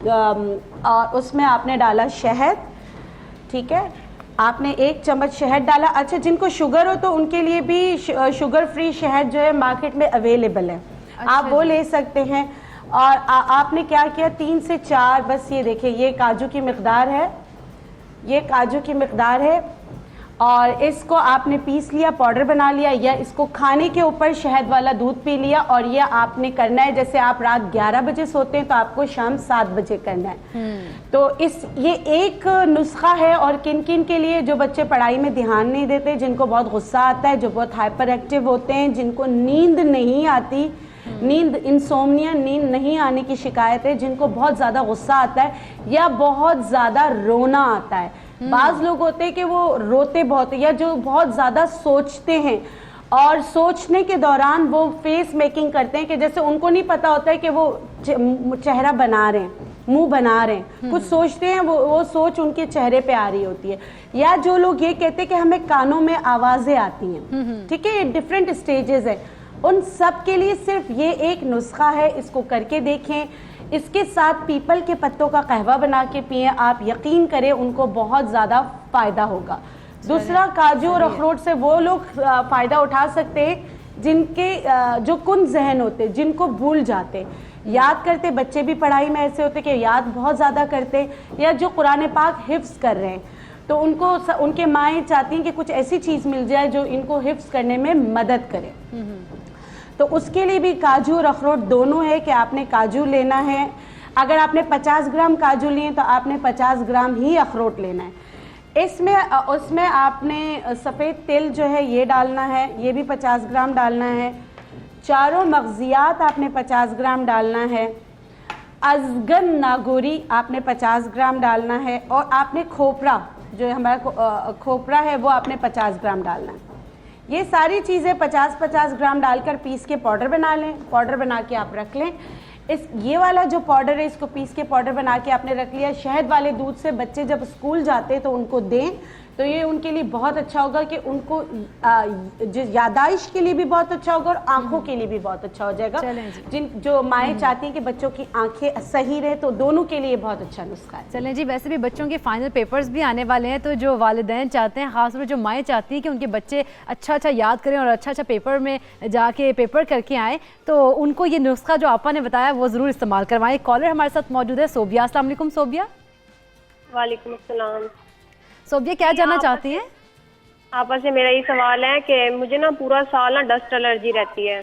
और उसमें आपने डाला शहद, ठीक है, आपने 1 चम्मच शहद डाला। अच्छा, जिनको शुगर हो तो उनके लिए भी शुगर फ्री शहद जो है मार्केट में अवेलेबल है, आप वो ले सकते हैं। और आपने क्या किया, 3 से 4, बस ये देखिए, ये काजू की मिकदार है, ये काजू की मिकदार है, और इसको आपने पीस लिया, पाउडर बना लिया, या इसको खाने के ऊपर शहद वाला दूध पी लिया। और ये आपने करना है, जैसे आप रात 11 बजे सोते हैं तो आपको शाम 7 बजे करना है। तो ये एक नुस्खा है। और किन किन के लिए, जो बच्चे पढ़ाई में ध्यान नहीं देते, जिनको बहुत गुस्सा आता है, जो बहुत हाइपर एक्टिव होते हैं, जिनको नींद नहीं आती, नींद इंसोम्निया, नींद नहीं आने की शिकायत है, जिनको बहुत ज़्यादा गुस्सा आता है या बहुत ज़्यादा रोना आता है। बाज़ लोग होते हैं कि वो रोते बहुत, या जो बहुत ज़्यादा सोचते हैं और सोचने के दौरान वो फेस मेकिंग करते हैं कि जैसे उनको नहीं पता होता है कि वो चेहरा बना रहे हैं, मुंह बना रहे हैं, कुछ सोचते हैं, वो सोच उनके चेहरे पे आ रही होती है। या जो लोग ये कहते हैं कि हमें कानों में आवाज़ें आती हैं, ठीक है, ये डिफरेंट स्टेजेस है। उन सब के लिए सिर्फ ये एक नुस्खा है, इसको करके देखें। इसके साथ पीपल के पत्तों का कहवा बना के पिएं, आप यकीन करें उनको बहुत ज़्यादा फ़ायदा होगा। दूसरा, काजू और अखरोट से वो लोग फ़ायदा उठा सकते हैं जिनके जो कुन जहन होते, जिनको भूल जाते, याद करते, बच्चे भी पढ़ाई में ऐसे होते कि याद बहुत ज़्यादा करते, या जो कुरान पाक हिफ्ज़ कर रहे हैं, तो उनको उनके माएँ चाहती हैं कि कुछ ऐसी चीज़ मिल जाए जो इनको हिफ्ज़ करने में मदद करे। तो उसके लिए भी काजू और अखरोट दोनों है कि आपने काजू लेना है। अगर आपने 50 ग्राम काजू लिए तो आपने 50 ग्राम ही अखरोट लेना है। उसमें आपने सफ़ेद तिल जो है ये डालना है, ये भी 50 ग्राम डालना है। चारों मगज़ियात आपने 50 ग्राम डालना है। अजगन नागोरी आपने 50 ग्राम डालना है, और आपने खोपरा, जो हमारा खोपरा है वो आपने 50 ग्राम डालना है। ये सारी चीज़ें 50-50 ग्राम डालकर पीस के पाउडर बना लें। पाउडर बना के आप रख लें। ये वाला जो पाउडर है इसको पीस के पाउडर बना के आपने रख लिया। शहद वाले दूध से बच्चे जब स्कूल जाते हैं तो उनको दें, तो ये उनके लिए बहुत अच्छा होगा कि उनको जो यादाश्त के लिए भी बहुत अच्छा होगा और आंखों के लिए भी बहुत अच्छा हो जाएगा। जो माएँ चाहती हैं कि बच्चों की आंखें सही रहे, तो दोनों के लिए बहुत अच्छा नुस्खा है। चलें जी, वैसे भी बच्चों के फाइनल पेपर्स भी आने वाले हैं, तो जो वालिदैन चाहते हैं, खासतौर पर जो माएँ चाहती हैं कि उनके बच्चे अच्छा याद करें और अच्छा पेपर में जाके पेपर करके आएँ, तो उनको ये नुस्खा जो आपा ने बताया वो ज़रूर इस्तेमाल करवाएं। कॉलर हमारे साथ मौजूद है सोबिया। अस्सलाम वालेकुम सोबिया। वालेकुम अस्सलाम। सोबिया, क्या जानना चाहती हैं? आपस से मेरा ये सवाल है कि मुझे ना पूरा साल ना डस्ट एलर्जी रहती है।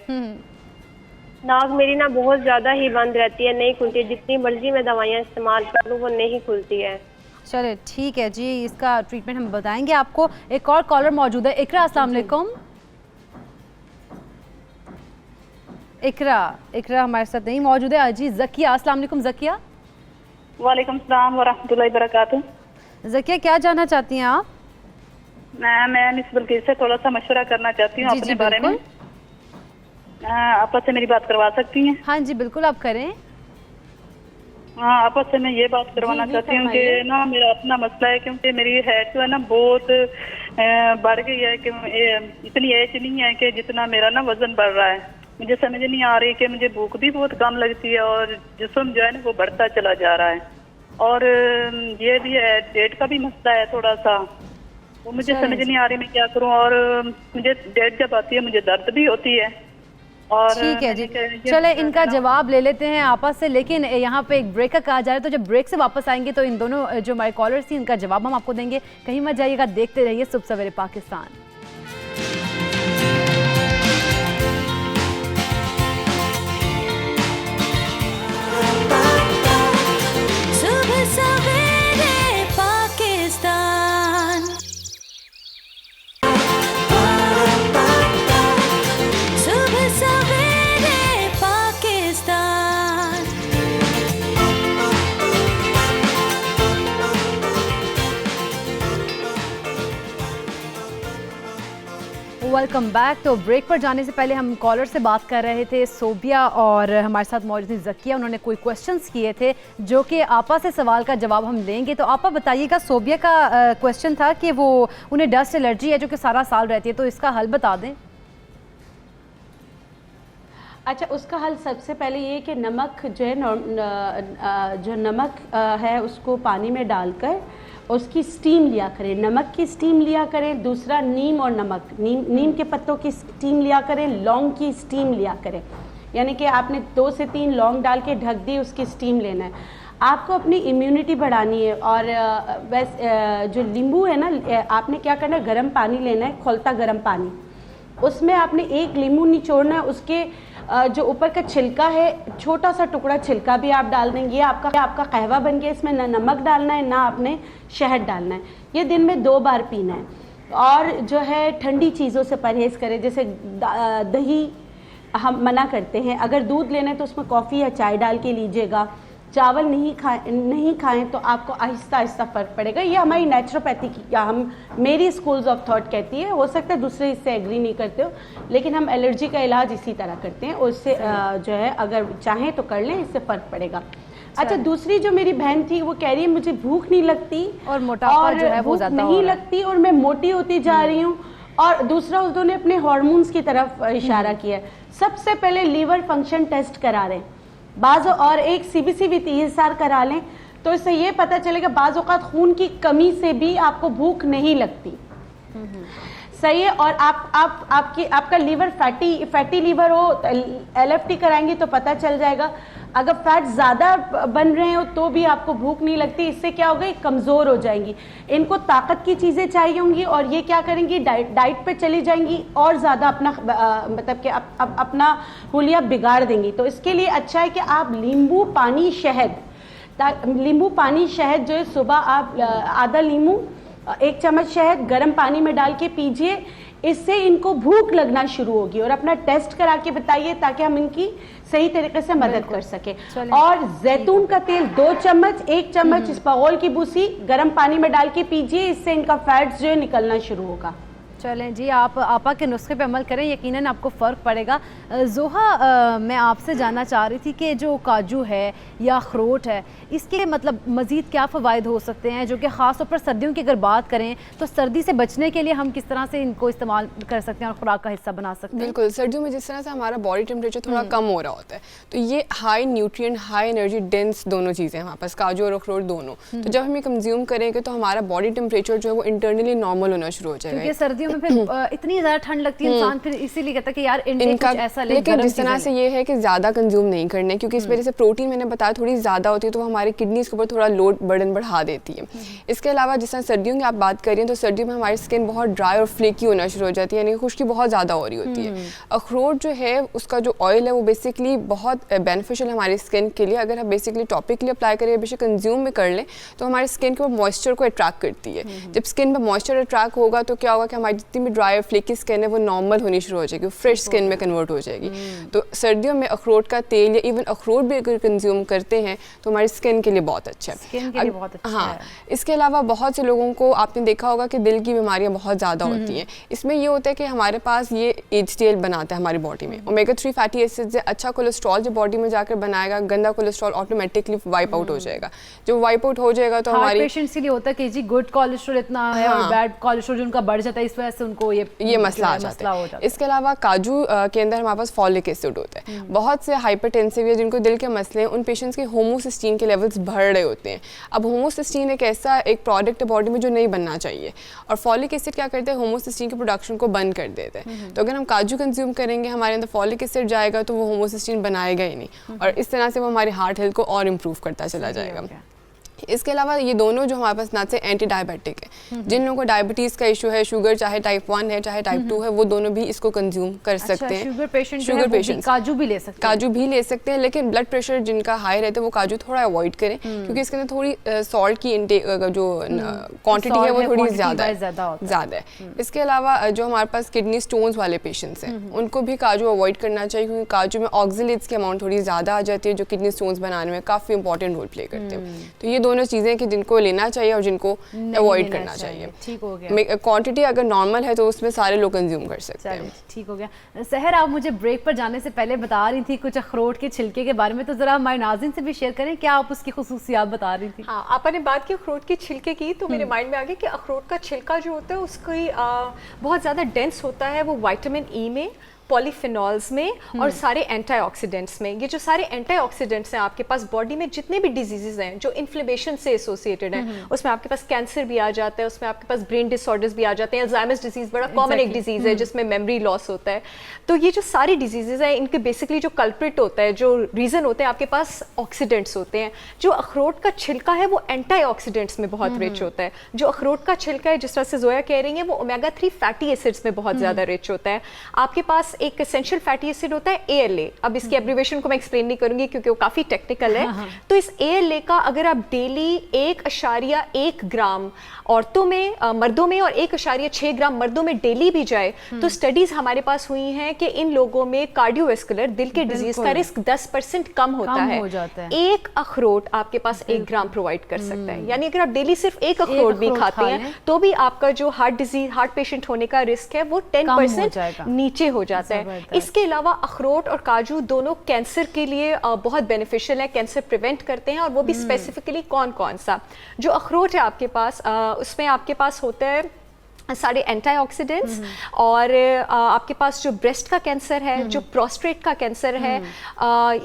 नाक मेरी ना बहुत ज्यादा ही बंद रहती है, नहीं खुलती। जितनी मर्जी मैं दवाइयाँ इस्तेमाल कर लूँ वो नहीं खुलती है। चले ठीक है जी, इसका ट्रीटमेंट हम बताएंगे आपको। एक और कॉलर मौजूद है, इकरा। अस्सलाम वालेकुम। इकरा हमारे साथ नहीं मौजूद है। जी ज़किया। अस्सलाम वालेकुम ज़किया। वालेकुम सलाम व रहमतुल्लाहि व बरकातुहू। ज़किया, क्या जानना चाहती हैं आप? मैं मिस बल्कीर से थोड़ा सा मशवरा करना चाहती हूँ अपने बारे में। आपस से मेरी बात करवा सकती हैं? हाँ जी बिल्कुल, आप करें। हाँ, आपस से मैं ये बात करवाना चाहती हूँ कि ना मेरा अपना मसला है, क्योंकि मेरी हेड जो है ना बहुत बढ़ गई है कि इतनी एज नहीं है कि जितना मेरा ना वजन बढ़ रहा है। मुझे समझ नहीं आ रही कि मुझे भूख भी बहुत कम लगती है और जिस्म जो है ना वो बढ़ता चला जा रहा है। और ये भी है, डेट का भी मसला है थोड़ा सा, वो मुझे समझ नहीं आ रही मैं क्या करूं। और मुझे डेट जब आती है मुझे दर्द भी होती है। और ठीक है जी, चले इनका जवाब ले लेते हैं आपस से, लेकिन यहाँ पे एक ब्रेक का कहा जा रहा है, तो जब ब्रेक से वापस आएंगे तो इन दोनों जो हमारे कॉलर्स थी इनका जवाब हम आपको देंगे। कहीं मत जाइएगा, देखते रहिए सुबह सवेरे पाकिस्तान। Welcome back. तो ब्रेक पर जाने से पहले हम कॉलर से बात कर रहे थे सोबिया, और हमारे साथ मौजूद थी ज़किया। उन्होंने कोई क्वेश्चंस किए थे जो कि आपा से सवाल का जवाब हम देंगे। तो आपा बताइएगा, सोबिया का क्वेश्चन था कि वो उन्हें डस्ट एलर्जी है जो कि सारा साल रहती है, तो इसका हल बता दें। अच्छा, उसका हल सबसे पहले ये कि नमक जो है जो नमक है उसको पानी में डालकर उसकी स्टीम लिया करें। नमक की स्टीम लिया करें। दूसरा, नीम और नमक, नीम के पत्तों की स्टीम लिया करें। लौंग की स्टीम लिया करें, यानी कि आपने 2 से 3 लौंग डाल के ढक दी, उसकी स्टीम लेना है। आपको अपनी इम्यूनिटी बढ़ानी है। और जो नींबू है ना, आपने क्या करना है, गर्म पानी लेना है, खौलता गर्म पानी, उसमें आपने 1 नींबू निचोड़ना है। उसके जो ऊपर का छिलका है, छोटा सा टुकड़ा छिलका भी आप डाल देंगे। आपका कहवा बन गया। इसमें ना नमक डालना है ना आपने शहद डालना है। ये दिन में 2 बार पीना है। और जो है ठंडी चीज़ों से परहेज़ करें, जैसे दही हम मना करते हैं। अगर दूध लेना है तो उसमें कॉफ़ी या चाय डाल के लीजिएगा। चावल नहीं खाएं तो आपको आहिस्ता आहिस्ता फ़र्क पड़ेगा। ये हमारी नेचुरोपैथी की, या मेरी स्कूल्स ऑफ थॉट कहती है। हो सकता है दूसरे इससे एग्री नहीं करते हो, लेकिन हम एलर्जी का इलाज इसी तरह करते हैं। उससे जो है अगर चाहें तो कर लें, इससे फ़र्क पड़ेगा। अच्छा, दूसरी जो मेरी बहन थी वो कह रही है मुझे भूख नहीं लगती और मोटापा जो है वो ज़्यादा नहीं लगती और मैं मोटी होती जा रही हूँ। और दूसरा, उन्होंने अपने हार्मोन्स की तरफ इशारा किया है। सबसे पहले लीवर फंक्शन टेस्ट करा लें और एक CBC विद ESR करा लें, तो इससे ये पता चलेगा बाज़ औक़ात खून की कमी से भी आपको भूख नहीं लगती। सही है। और आपका लीवर फैटी लीवर हो तो LFT कराएंगे तो पता चल जाएगा। अगर फैट ज़्यादा बन रहे हो तो भी आपको भूख नहीं लगती। इससे क्या होगा, कमज़ोर हो जाएंगी। इनको ताकत की चीज़ें चाहिए होंगी और ये क्या करेंगी, डाइट पे चली जाएंगी और ज़्यादा अपना मतलब कि अपना हुलिया बिगाड़ देंगी। तो इसके लिए अच्छा है कि आप नींबू पानी शहद जो है सुबह आप आधा नींबू 1 चम्मच शहद गर्म पानी में डाल के पीजिए। इससे इनको भूख लगना शुरू होगी। और अपना टेस्ट करा के बताइए ताकि हम इनकी सही तरीके से मदद कर सके। और जैतून का तेल 2 चम्मच, 1 चम्मच इसबगोल की भूसी गर्म पानी में डाल के पीजिए, इससे इनका फैट्स जो है निकलना शुरू होगा। चलें जी, आप आपा के नुस्खे पे अमल करें, यकीनन आपको फ़र्क पड़ेगा। जोहा, मैं आपसे जानना चाह रही थी कि जो काजू है या अखरोट है, इसके मतलब मज़ीद क्या फ़वाइद हो सकते हैं, जो कि ख़ास तौर पर सर्दियों की अगर बात करें तो सर्दी से बचने के लिए हम किस तरह से इनको इस्तेमाल कर सकते हैं और खुराक का हिस्सा बना सकते हैं? बिल्कुल, सर्दियों में जिस तरह से हमारा बॉडी टेम्परेचर थोड़ा कम हो रहा होता है, तो ये high nutrient, high energy dense दोनों चीज़ें हैं हमारे पास, काजू और अखरोट दोनों। तो जब हम ये कंज्यूम करेंगे तो हमारा बॉडी टेम्परेचर जो है वो इंटरनली नॉर्मल होना शुरू हो जाएगा। क्योंकि सर्दियों में फिर इतनी ज़्यादा ठंड लगती है, इंसान फिर इसीलिए कहता है कि यार इनका ऐसा लेकिन जिस तरह से ये है कि ज़्यादा कंज्यूम नहीं करने, क्योंकि इस वजह से प्रोटीन मैंने बताया थोड़ी ज़्यादा होती है, तो वो हमारी किडनीज़ के ऊपर थोड़ा लोड बर्डन बढ़ा देती है। इसके अलावा जिस तरह सर्दियों की आप बात कर रही हैं, तो सर्दियों में हमारी स्किन बहुत ड्राई और फ्लेकी होना शुरू हो जाती है, यानी खुश्की बहुत ज़्यादा हो रही होती है। अखरोट जो है उसका जो ऑयल है वो बेसिकली बहुत बेनिफिशियल है हमारी स्किन के लिए। अगर हम बेसिकली टॉपिकली अप्लाई करें, बेशक कंज्यूम में कर लें, तो हमारी स्किन के ऊपर मॉइस्चर को अट्रैक्ट करती है। जब स्किन पर मॉइस्चर अट्रैक्ट होगा तो क्या होगा कि हमारी जितनी भी ड्राई और फ्लेकी स्किन है वो नॉर्मल होनी शुरू हो जाएगी, फ्रेश स्किन में कन्वर्ट हो जाएगी। तो सर्दियों में अखरोट का तेल या इवन अखरोट भी अगर कंज्यूम करते हैं तो हमारी स्किन के लिए बहुत अच्छा है। स्किन के लिए बहुत अच्छा हाँ है। इसके अलावा बहुत से लोगों को आपने देखा होगा कि दिल की बीमारियां बहुत ज़्यादा होती हैं। इसमें ये होता है कि हमारे पास ये HDL बनाता है हमारी बॉडी में, ओमेगा 3 फैटी एसिड से अच्छा कोलेस्ट्रॉल जो बॉडी में जाकर बनाएगा, गंदा कोलेस्ट्रॉल ऑटोमेटिकली वाइप आउट हो जाएगा। जब वाइप आउट हो जाएगा तो हमारी पेशेंट्स के लिए होता है कि जी गुड कोलेस्ट्रॉल इतना है और बैड कोलेस्ट्रॉल जो उनका बढ़ जाता है, इस वजह से उनको ये मसला आ जाता है। इसके अलावा काजू के अंदर हमारे पास फॉलिक एसिड होता है। बहुत से हाइपरटेंसिव या जिनको दिल के मसले हैं, उन पेशेंट्स के होमोसिस्टीन के लेवल्स बढ़ रहे होते हैं। अब होमोसिस्टीन एक ऐसा एक प्रोडक्ट है बॉडी में जो नहीं बनना चाहिए, और फॉलिक एसिड क्या करते हैं, होमोसिस्टीन के प्रोडक्शन को बंद कर देते हैं। तो अगर हम काजू कंज्यूम करेंगे, हमारे अंदर फॉलिक एसिड जाएगा तो वो होमोसिस्टीन बनाएगा ही नहीं, और इस तरह से वो हमारी हार्ट हेल्थ को और इम्प्रूव करता चला जाएगा। इसके अलावा ये दोनों जो हमारे पास ना से एंटी डायबिटिक है, जिन लोगों को डायबिटीज़ का इशू है, शुगर चाहे टाइप 1 है चाहे टाइप 2 है, वो दोनों भी इसको कंज्यूम कर सकते हैं। शुगर पेशेंट काजू भी ले सकते हैं, काजू भी ले सकते हैं, लेकिन ब्लड प्रेशर जिनका हाई रहता है वो काजू थोड़ा अवॉइड करें, क्योंकि इसके अंदर थोड़ी सॉल्ट की जो क्वांटिटी है वो थोड़ी ज़्यादा है। इसके अलावा जो हमारे पास किडनी स्टोन्स वाले पेशेंट्स हैं, उनको भी काजू अवॉइड करना चाहिए, क्योंकि काजू में ऑक्जेलेट्स की अमाउंट थोड़ी ज़्यादा आ जाती है, जो किडनी स्टोन्स बनाने में काफ़ी इंपॉर्टेंट रोल प्ले करते हैं। तो ये दोनों चीज़ें कि जिनको लेना चाहिए और जिनको अवॉइड करना चाहिए। ठीक हो गया। क्वांटिटी अगर नॉर्मल है तो उसमें सारे लोग कंज्यूम कर सकते हैं। ठीक हो गया। सहर, आप मुझे ब्रेक पर जाने से पहले बता रही थी कुछ अखरोट के छिलके के बारे में, तो जरा हमारे नाज़रीन से भी शेयर करें, क्या आप उसकी खुसूसियात बता रही थी? हाँ, आपने बात की अखरोट के छिलके की, तो मेरे माइंड में आ गया कि अखरोट का छिलका जो होता है उसकी बहुत ज़्यादा डेंस होता है, वो विटामिन ई में, पॉलीफिनॉल्स में और सारे एंटीऑक्सीडेंट्स में। ये जो सारे एंटीऑक्सीडेंट्स हैं आपके पास बॉडी में, जितने भी डिजीजेज हैं जो इन्फ्लेमेशन से एसोसिएटेड हैं, उसमें आपके पास कैंसर भी आ जाता है, उसमें आपके पास ब्रेन डिसऑर्डर्स भी आ जाते हैं। अल्जाइमर्स डिजीज बड़ा कॉमन एक डिजीज है जिसमें मेमोरी लॉस होता है। तो ये जो सारी डिजीजेज हैं, इनके बेसिकली जो कल्प्रिट होता है, जो रीजन होते हैं, आपके पास ऑक्सीडेंट्स होते हैं। जो अखरोट का छिलका है वो एंटीऑक्सीडेंट्स में बहुत रिच होता है। जो अखरोट का छिलका है, जिस तरह से जोया कह रही है, वो ओमेगा 3 फैटी एसिड्स में बहुत ज्यादा रिच होता है। आपके पास एक एसेंशियल फैटी एसिड होता है ALA। अब इसकी एब्रिविएशन को मैं एक्सप्लेन नहीं करूंगी क्योंकि वो काफी टेक्निकल है। तो इस ALA का अगर आप डेली 1.1 ग्राम औरतों में, मर्दों में, और 1.6 ग्राम मर्दों में डेली भी जाए, तो स्टडीज हमारे पास हुई हैं कि इन लोगों में कार्डियोवैस्कुलर, दिल के डिजीज का रिस्क 10% कम होता है। एक अखरोट आपके पास 1 ग्राम प्रोवाइड कर सकता है। यानी अगर आप डेली सिर्फ एक अखरोट भी खाते हैं तो भी आपका जो हार्ट डिजीज, हार्ट पेशेंट होने का रिस्क है वो 10% नीचे हो जाता है। इसके अलावा अखरोट और काजू दोनों कैंसर के लिए बहुत बेनिफिशियल है, कैंसर प्रिवेंट करते हैं। और वो भी स्पेसिफिकली कौन कौन सा? जो अखरोट है आपके पास, उसमें आपके पास होता है सारे एंटीऑक्सीडेंट्स, और आपके पास जो ब्रेस्ट का कैंसर है, जो प्रोस्टेट का कैंसर है,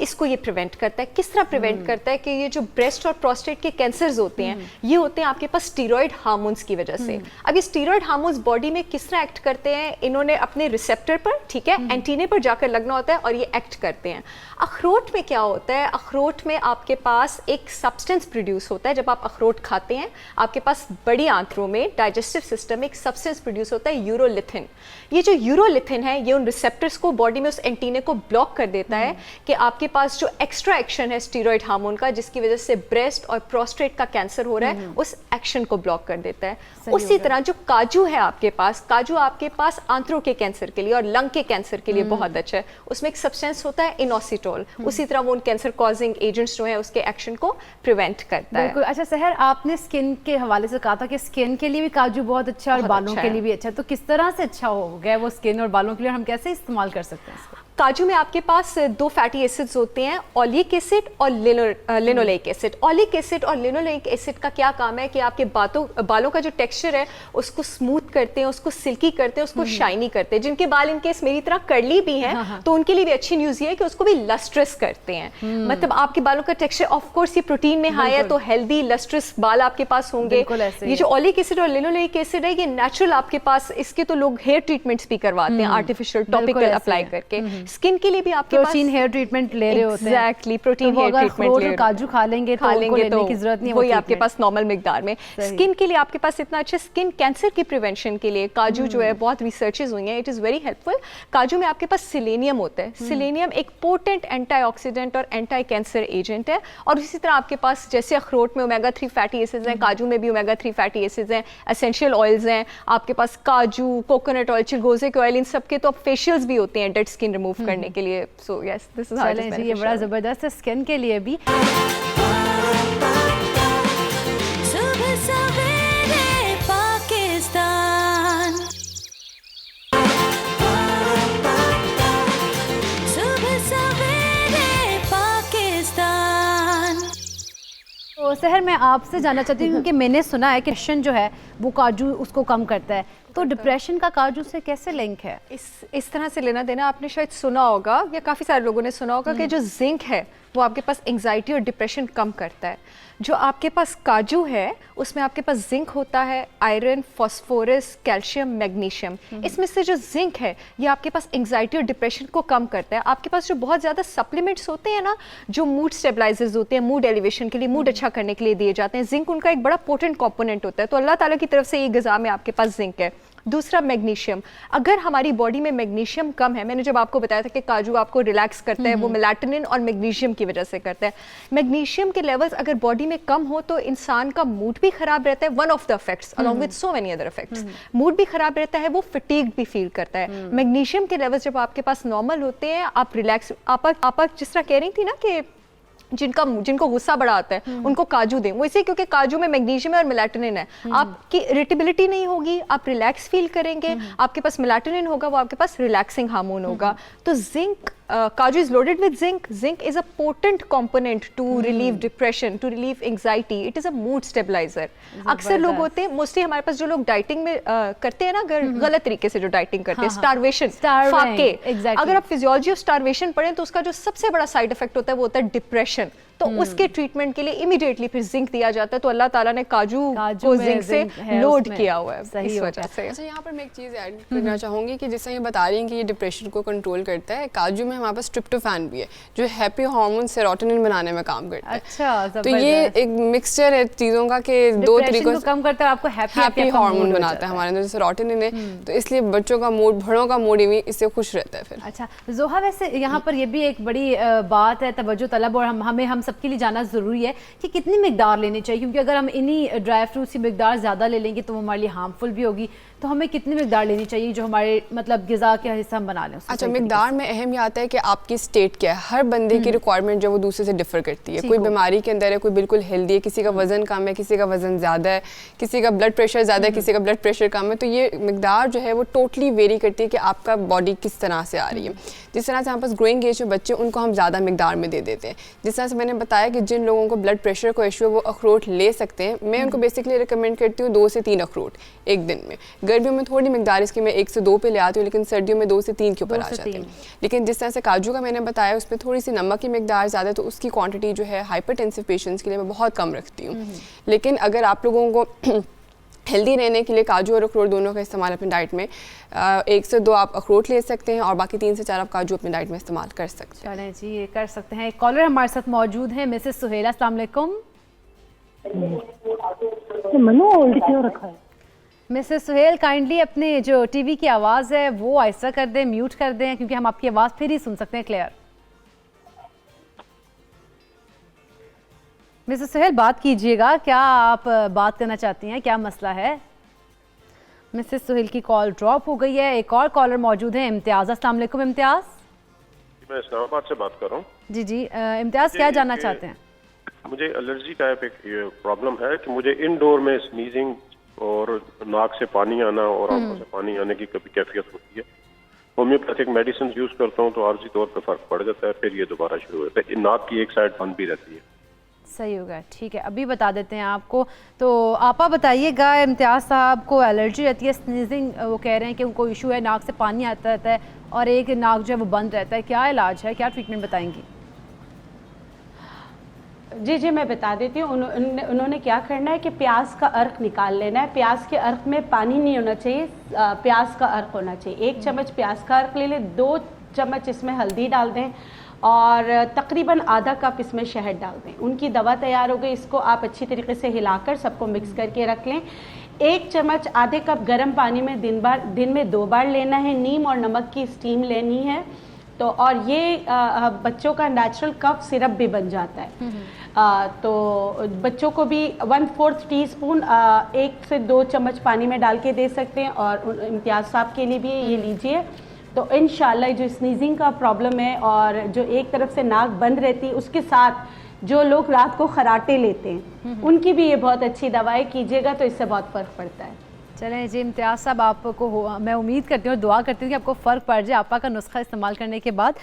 इसको ये प्रिवेंट करता है। किस तरह प्रिवेंट करता है कि ये जो ब्रेस्ट और प्रोस्टेट के कैंसर्स होते हैं, ये होते हैं आपके पास स्टीरॉयड हार्मोन्स की वजह से। अब ये स्टीरॉयड हार्मोन्स बॉडी में किस तरह एक्ट करते हैं, इन्होंने अपने रिसेप्टर पर, ठीक है, एंटीने पर जाकर लगना होता है और ये एक्ट करते हैं। अखरोट में क्या होता है, अखरोट में आपके पास एक सब्सटेंस प्रोड्यूस होता है। जब आप अखरोट खाते हैं, आपके पास बड़ी आंतों में डाइजेस्टिव सिस्टम एक सब्सटेंस प्रोड्यूस होता है यूरोलिथिन। ये जो यूरोलिथिन है ये उन रिसेप्टर्स को बॉडी में उस एंटीने को ब्लॉक कर देता है कि आपके पास जो एक्स्ट्रा एक्शन है स्टीरॉयड हार्मोन का, जिसकी वजह से ब्रेस्ट और प्रोस्टेट का कैंसर हो रहा है, उस एक्शन को ब्लॉक कर देता है। उसी तरह जो काजू है आपके पास, काजू आपके पास आंत्रों के कैंसर के लिए और लंग के कैंसर के लिए बहुत अच्छा है। उसमें एक सब्सटेंस होता है इनोसिटोल, उसी तरह वो उन कैंसर कॉजिंग एजेंट्स जो है उसके एक्शन को प्रिवेंट करता है। बिल्कुल। अच्छा सहर, आपने स्किन के हवाले से कहा था कि स्किन के लिए भी काजू बहुत अच्छा है और बालों के लिए भी अच्छा है, तो किस तरह से अच्छा हो गया वो स्किन और बालों के लिए, और हम कैसे इस्तेमाल कर सकते हैं इसको? काजू में आपके पास 2 फैटी एसिड्स होते हैं, ओलिक एसिड और लिनोलेइक एसिड। ओलिक एसिड और लिनोलेइक एसिड का क्या काम है कि आपके बालों का जो टेक्सचर है उसको स्मूथ करते हैं, उसको सिल्की करते हैं, उसको शाइनी करते हैं। जिनके बाल इनकेस मेरी तरह कर्ली भी हैं तो उनके लिए भी अच्छी न्यूज़ ये है कि उसको भी लस्ट्रस करते हैं। मतलब आपके बालों का टेक्सचर, ऑफ कोर्स ये प्रोटीन में हाई है तो हेल्दी लस्ट्रस बाल आपके पास होंगे। ये जो ओलिक एसिड और लिनोलेइक एसिड है ये नेचुरल आपके पास, इसके तो लोग हेयर ट्रीटमेंट्स भी करवाते हैं आर्टिफिशियल टॉपिकल अप्लाई करके। स्किन के लिए भी आपके पास प्रोटीन हेयर ट्रीटमेंट ले रहे होते हैं। एग्जैक्टली, प्रोटीन हेयर ट्रीटमेंट ले रहे हैं। काजू खा लेंगे तो लेने की जरूरत नहीं, वही आपके पास नॉर्मल मिकदार में। स्किन के लिए आपके पास इतना अच्छा, स्किन कैंसर की प्रिवेंशन के लिए काजू जो है बहुत रिसर्चेस हुई हैं, इट इज़ वेरी हेल्पफुल। काजू में आपके पास सिलेनियम होता है। सिलेनियम एक पोटेंट एंटीऑक्सीडेंट और एंटी कैंसर एजेंट है। और इसी तरह आपके पास जैसे अखरोट में ओमेगा 3 फैटी एसिड्स हैं, काजू में भी ओमेगा 3 फैटी एसिड्स हैं, एसेंशियल ऑयल्स हैं आपके पास, काजू, कोकोनट ऑयल, चिलगोजे के ऑयल, इन सब के तो फेशियल्स भी होते हैं डेड स्किन रिमूव करने के लिए। So yes, this is how it is ये बड़ा ज़बरदस्त है स्किन के लिए भी। सुबह सवेरे पाकिस्तान, सुबह सवेरे पाकिस्तान। तो सहर, मैं आपसे जानना चाहती हूँ कि मैंने सुना है कि डिप्रेशन जो है वो काजू उसको कम करता है, तो डिप्रेशन का काजू से कैसे लिंक है? इस तरह से लेना देना आपने शायद सुना होगा या काफ़ी सारे लोगों ने सुना होगा कि जो जिंक है वो आपके पास एंजाइटी और डिप्रेशन कम करता है। जो आपके पास काजू है उसमें आपके पास जिंक होता है, आयरन, फास्फोरस, कैल्शियम, मैग्नीशियम। इसमें से जो जिंक है ये आपके पास एंजाइटी और डिप्रेशन को कम करता है। आपके पास जो बहुत ज़्यादा सप्लीमेंट्स होते हैं ना, जो मूड स्टेबलाइजर्स होते हैं, मूड एलिवेशन के लिए, मूड अच्छा करने के लिए दिए जाते हैं, जिंक उनका एक बड़ा पोटेंट कंपोनेंट होता है। तो अल्लाह ताला की तरफ से ये ग़िज़ा में आपके पास जिंक है। दूसरा मैग्नीशियम, अगर हमारी बॉडी में मैग्नीशियम कम है, मैंने जब आपको बताया था कि काजू आपको रिलैक्स करता है, वो मेलाटोनिन और मैग्नीशियम की वजह से करता है। मैग्नीशियम के लेवल्स अगर बॉडी में कम हो तो इंसान का मूड भी खराब रहता है, one of the effects along with so many other effects. Mood भी खराब रहता है, वो फटीग भी फील करता है। मैग्नीशियम के लेवल्स जब आपके पास नॉर्मल होते हैं, आप रिलैक्स, आप जिस तरह कह रही थी ना कि जिनको गुस्सा बड़ा आता है उनको काजू दें, वो इसे क्योंकि काजू में मैग्नीशियम है और मेलाटोनिन है। आपकी इरिटेबिलिटी नहीं होगी, आप रिलैक्स फील करेंगे, आपके पास मेलाटोनिन होगा, वो आपके पास रिलैक्सिंग हार्मोन होगा। तो जिंक, काजू is loaded with zinc. Zinc is a potent component to relieve depression, to relieve anxiety. It is a mood stabiliser. अक्सर लोग होते हैं, मोस्टली हमारे पास जो लोग डाइटिंग में करते हैं ना, गलत तरीके से जो डाइटिंग करते हैं, स्टारवेशन, फाके। अगर आप फिजियोलॉजी ऑफ स्टारवेशन पढ़ें तो उसका जो सबसे बड़ा साइड इफेक्ट होता है वो होता है डिप्रेशन। तो उसके ट्रीटमेंट के लिए इमीडिएटली फिर जिंक दिया जाता है। तो अल्लाह ताला ने काजू को जिंक से लोड किया हुआ है इस वजह से। अच्छा, यहाँ पर मैं एक चीज़ ऐड करना चाहूँगी कि जिससे ये बता रही हैं कि ये डिप्रेशन को कंट्रोल करता है, काजू में हमारे पास ट्रिप्टोफैन भी है जो हैप्पी हार्मोन सेरोटोनिन बनाने में काम करता है। अच्छा, तो ये एक मिक्सचर है चीज़ों का कि दो तरीकों से कम करता है, आपको हैप्पी हार्मोन बनाता है हमारे अंदर सेरोटोनिन है। तो इसलिए बच्चों का मूड, बड़ों का मूड भी इससे खुश रहता है फिर। अच्छा जोहा, वैसे यहाँ पर ये भी एक बड़ी बात है, तवज्जो तलब, और हम सबके लिए जाना जरूरी है कि कितनी मिकदार लेनी चाहिए, क्योंकि अगर हम इन्हीं ड्राई फ्रूट्स की मिकदार ज़्यादा ले लेंगे तो वो हमारे लिए हार्मफुल भी होगी। तो हमें कितनी मिकदार लेनी चाहिए जो हमारे मतलब ग़िज़ा के हिस्सा हम बना लें? अच्छा, मिकदार में अहम ये आता है कि आपकी स्टेट क्या है। हर बंदे की रिक्वायरमेंट जो वो दूसरे से डिफर करती है। कोई बीमारी के अंदर है, कोई बिल्कुल हेल्दी है, किसी का वजन कम है, किसी का वजन ज़्यादा है, किसी का ब्लड प्रेशर ज़्यादा है, किसी का ब्लड प्रेशर कम है। तो ये मिकदार जो है वो टोटली वेरी करती है कि आपका बॉडी किस तरह से आ रही है। जिस तरह से हमारे पास ग्रोइंग एज में बच्चे, उनको हम ज़्यादा मिकदार में दे देते हैं। जिस तरह से मैंने बताया कि जिन लोगों को ब्लड प्रेशर को इशू है वो अखरोट ले सकते हैं। मैं उनको बेसिकली रिकमेंड करती हूँ 2 से 3 अखरोट एक दिन में। गर्मियों में थोड़ी मिकदार इसकी मैं 1 से 2 पे ले आती हूँ, लेकिन सर्दियों में 2 से 3 के ऊपर आ जाते हैं। लेकिन जिस तरह से काजू का मैंने बताया उस पर थोड़ी सी नमक की मिकदार ज़्यादा है, तो उसकी क्वांटिटी जो है हाइपरटेंसिव पेशेंट्स के लिए मैं बहुत कम रखती हूँ। लेकिन अगर आप लोगों को हेल्दी रहने के लिए काजू और अखरोट दोनों का इस्तेमाल अपनी डाइट में 1 से 2 आप अखरोट ले सकते हैं और बाकी 3 से 4 आप काजू अपनी डाइट में इस्तेमाल कर सकते हैं। चलें जी, ये कर सकते हैं। एक कॉलर हमारे साथ मौजूद है, मिसेस सुहेला, अस्सलाम वालेकुम। मनु होल्ड क्यों रखा है? मिसेस सुहेल काइंडली अपने जो टीवी की आवाज़ है वो आहिस्ता कर दें, म्यूट कर दें, क्योंकि हम आपकी आवाज़ फिर ही सुन सकते हैं क्लियर। मिसेस सुहेल बात कीजिएगा, क्या आप बात करना चाहती हैं, क्या मसला है? मिसेस सुहेल की कॉल ड्रॉप हो गई है। एक और कॉलर मौजूद है, इम्तियाज़। अस्सलाम वालेकुम इम्तियाज़। मैं इस्लामाबाद से बात कर रहा हूँ। जी जी इम्तियाज़, क्या जानना चाहते हैं? मुझे एलर्जी का एक प्रॉब्लम है कि मुझे इंडोर में स्नीजिंग और नाक से पानी आना और आंखों से पानी आने की कभी कैफियत होती है। होम्योपैथिक मेडिसिन यूज करता हूँ तो आर्जी तौर पे फर्क पड़ जाता है, फिर ये दोबारा शुरू होता है। नाक की एक साइड बंद भी रहती है। सही होगा, ठीक है, अभी बता देते हैं आपको। तो आपा बताइएगा, इम्तियाज़ साहब को एलर्जी रहती है, स्नीजिंग, वो कह रहे हैं कि उनको इशू है, नाक से पानी आता रहता है और एक नाक जो है वो बंद रहता है। क्या इलाज है, क्या ट्रीटमेंट बताएंगी? जी जी मैं बता देती हूँ। उन्होंने क्या करना है कि प्याज का अर्क निकाल लेना है। प्याज के अर्क में पानी नहीं होना चाहिए, प्याज का अर्क होना चाहिए। 1 चम्मच प्याज का अर्क ले लें, 2 चम्मच इसमें हल्दी डाल दें और तकरीबन आधा कप इसमें शहद डाल दें। उनकी दवा तैयार हो गई। इसको आप अच्छी तरीके से हिलाकर सबको मिक्स करके रख लें। 1 चम्मच आधे कप गर्म पानी में दिन में 2 बार लेना है। नीम और नमक की स्टीम लेनी है। तो और ये बच्चों का नेचुरल कफ सिरप भी बन जाता है। तो बच्चों को भी 1/4 टीस्पून 1 से 2 चम्मच पानी में डाल के दे सकते हैं। और इम्तियाज़ साहब के लिए भी ये लीजिए, तो इंशाल्लाह जो स्नीजिंग का प्रॉब्लम है और जो एक तरफ से नाक बंद रहती है, उसके साथ जो लोग रात को खराटे लेते हैं उनकी भी ये बहुत अच्छी दवाएं कीजिएगा तो इससे बहुत फ़र्क पड़ता है। चलें जी इम्तियाज़ साहब, आपको मैं उम्मीद करती हूँ और दुआ करती हूँ कि आपको फ़र्क पड़ जाए आपा का नुस्खा इस्तेमाल करने के बाद।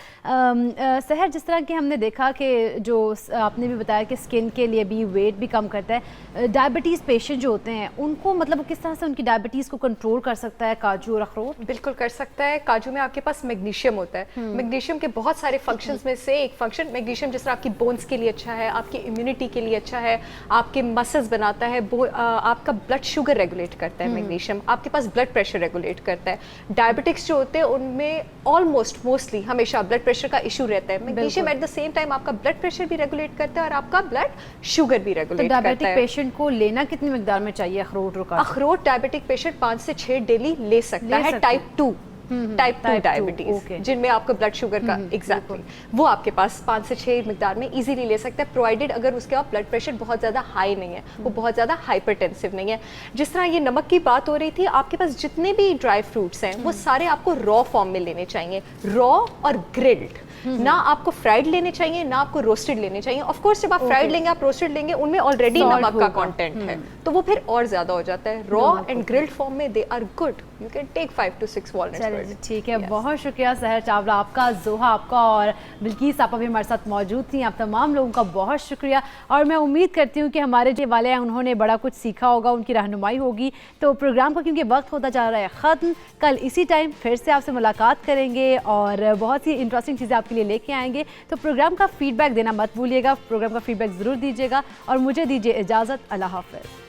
सहर, जिस तरह कि हमने देखा कि जो आपने भी बताया कि स्किन के लिए भी वेट भी कम करता है, डायबिटीज़ पेशेंट जो होते हैं उनको मतलब किस तरह से उनकी डायबिटीज़ को कंट्रोल कर सकता है काजू और अखरोट? बिल्कुल कर सकता है। काजू में आपके पास मैग्नीशियम होता है। मैग्नीशियम के बहुत सारे फंक्शंस में से एक फंक्शन मैग्नीशियम जिस तरह आपकी बोन्स के लिए अच्छा है, आपकी इम्यूनिटी के लिए अच्छा है, आपके मसल्स बनाता है, आपका ब्लड शुगर रेगुलेट करता है मैग्नीशियम, आपके पास ब्लड प्रेशर रेगुलेट करता है। डायबिटिक्स जो होते हैं उनमें ऑलमोस्ट मोस्टली हमेशा ब्लड प्रेशर का इशू रहता है। Magnesium at the same time आपका ब्लड प्रेशर भी रेगुलेट करता है और आपका ब्लड शुगर भी रेगुलेट करता है। डायबिटिक पेशेंट को लेना कितनी मिकदार में चाहिए अखरोट? अखरोट डायबिटिक पेशेंट 5 से 6 डेली ले सकता है। टाइप 2 डायबिटीज जिनमें आपका ब्लड शुगर का एग्जैक्टली वो आपके पास 5 से 6 मिकदार में इजीली ले सकता है, प्रोवाइडेड अगर उसके आप ब्लड प्रेशर बहुत ज़्यादा हाई नहीं है, वो बहुत ज़्यादा हाइपरटेंसिव नहीं है। जिस तरह ये नमक की बात हो रही थी, आपके पास जितने भी ड्राई फ्रूट्स हैं वो सारे आपको रॉ फॉर्म में लेने चाहिए, रॉ और ग्रिल्ड। ना आपको फ्राइड लेने चाहिए ना आपको रोस्टेड लेने चाहिए। ऑफ कोर्स जब आप फ्राइड लेंगे, आप रोस्टेड लेंगे, उनमें ऑलरेडी नमक का कंटेंट है तो वो फिर और ज्यादा हो जाता है। रॉ एंड ग्रिल्ड फॉर्म में they are good, you can take 5 to 6 walnuts. ठीक है, बहुत शुक्रिया सहर चावला आपका, जोहा आपका और बिल्किस आपा भी हमारे साथ मौजूद थी। आप तमाम लोगों का बहुत शुक्रिया और मैं उम्मीद करती हूँ कि हमारे जो वाले हैं उन्होंने बड़ा कुछ सीखा होगा, उनकी रहनुमाई होगी। तो प्रोग्राम का क्योंकि वक्त होता जा रहा है ख़त्म, कल इसी टाइम फिर से आपसे मुलाकात करेंगे और बहुत सी इंटरेस्टिंग चीज़ें आपके लिए लेके आएंगे। तो प्रोग्राम का फीडबैक देना मत भूलिएगा, प्रोग्राम का फीडबैक ज़रूर दीजिएगा और मुझे दीजिए इजाज़त। अल्लाह हाफ़िज़।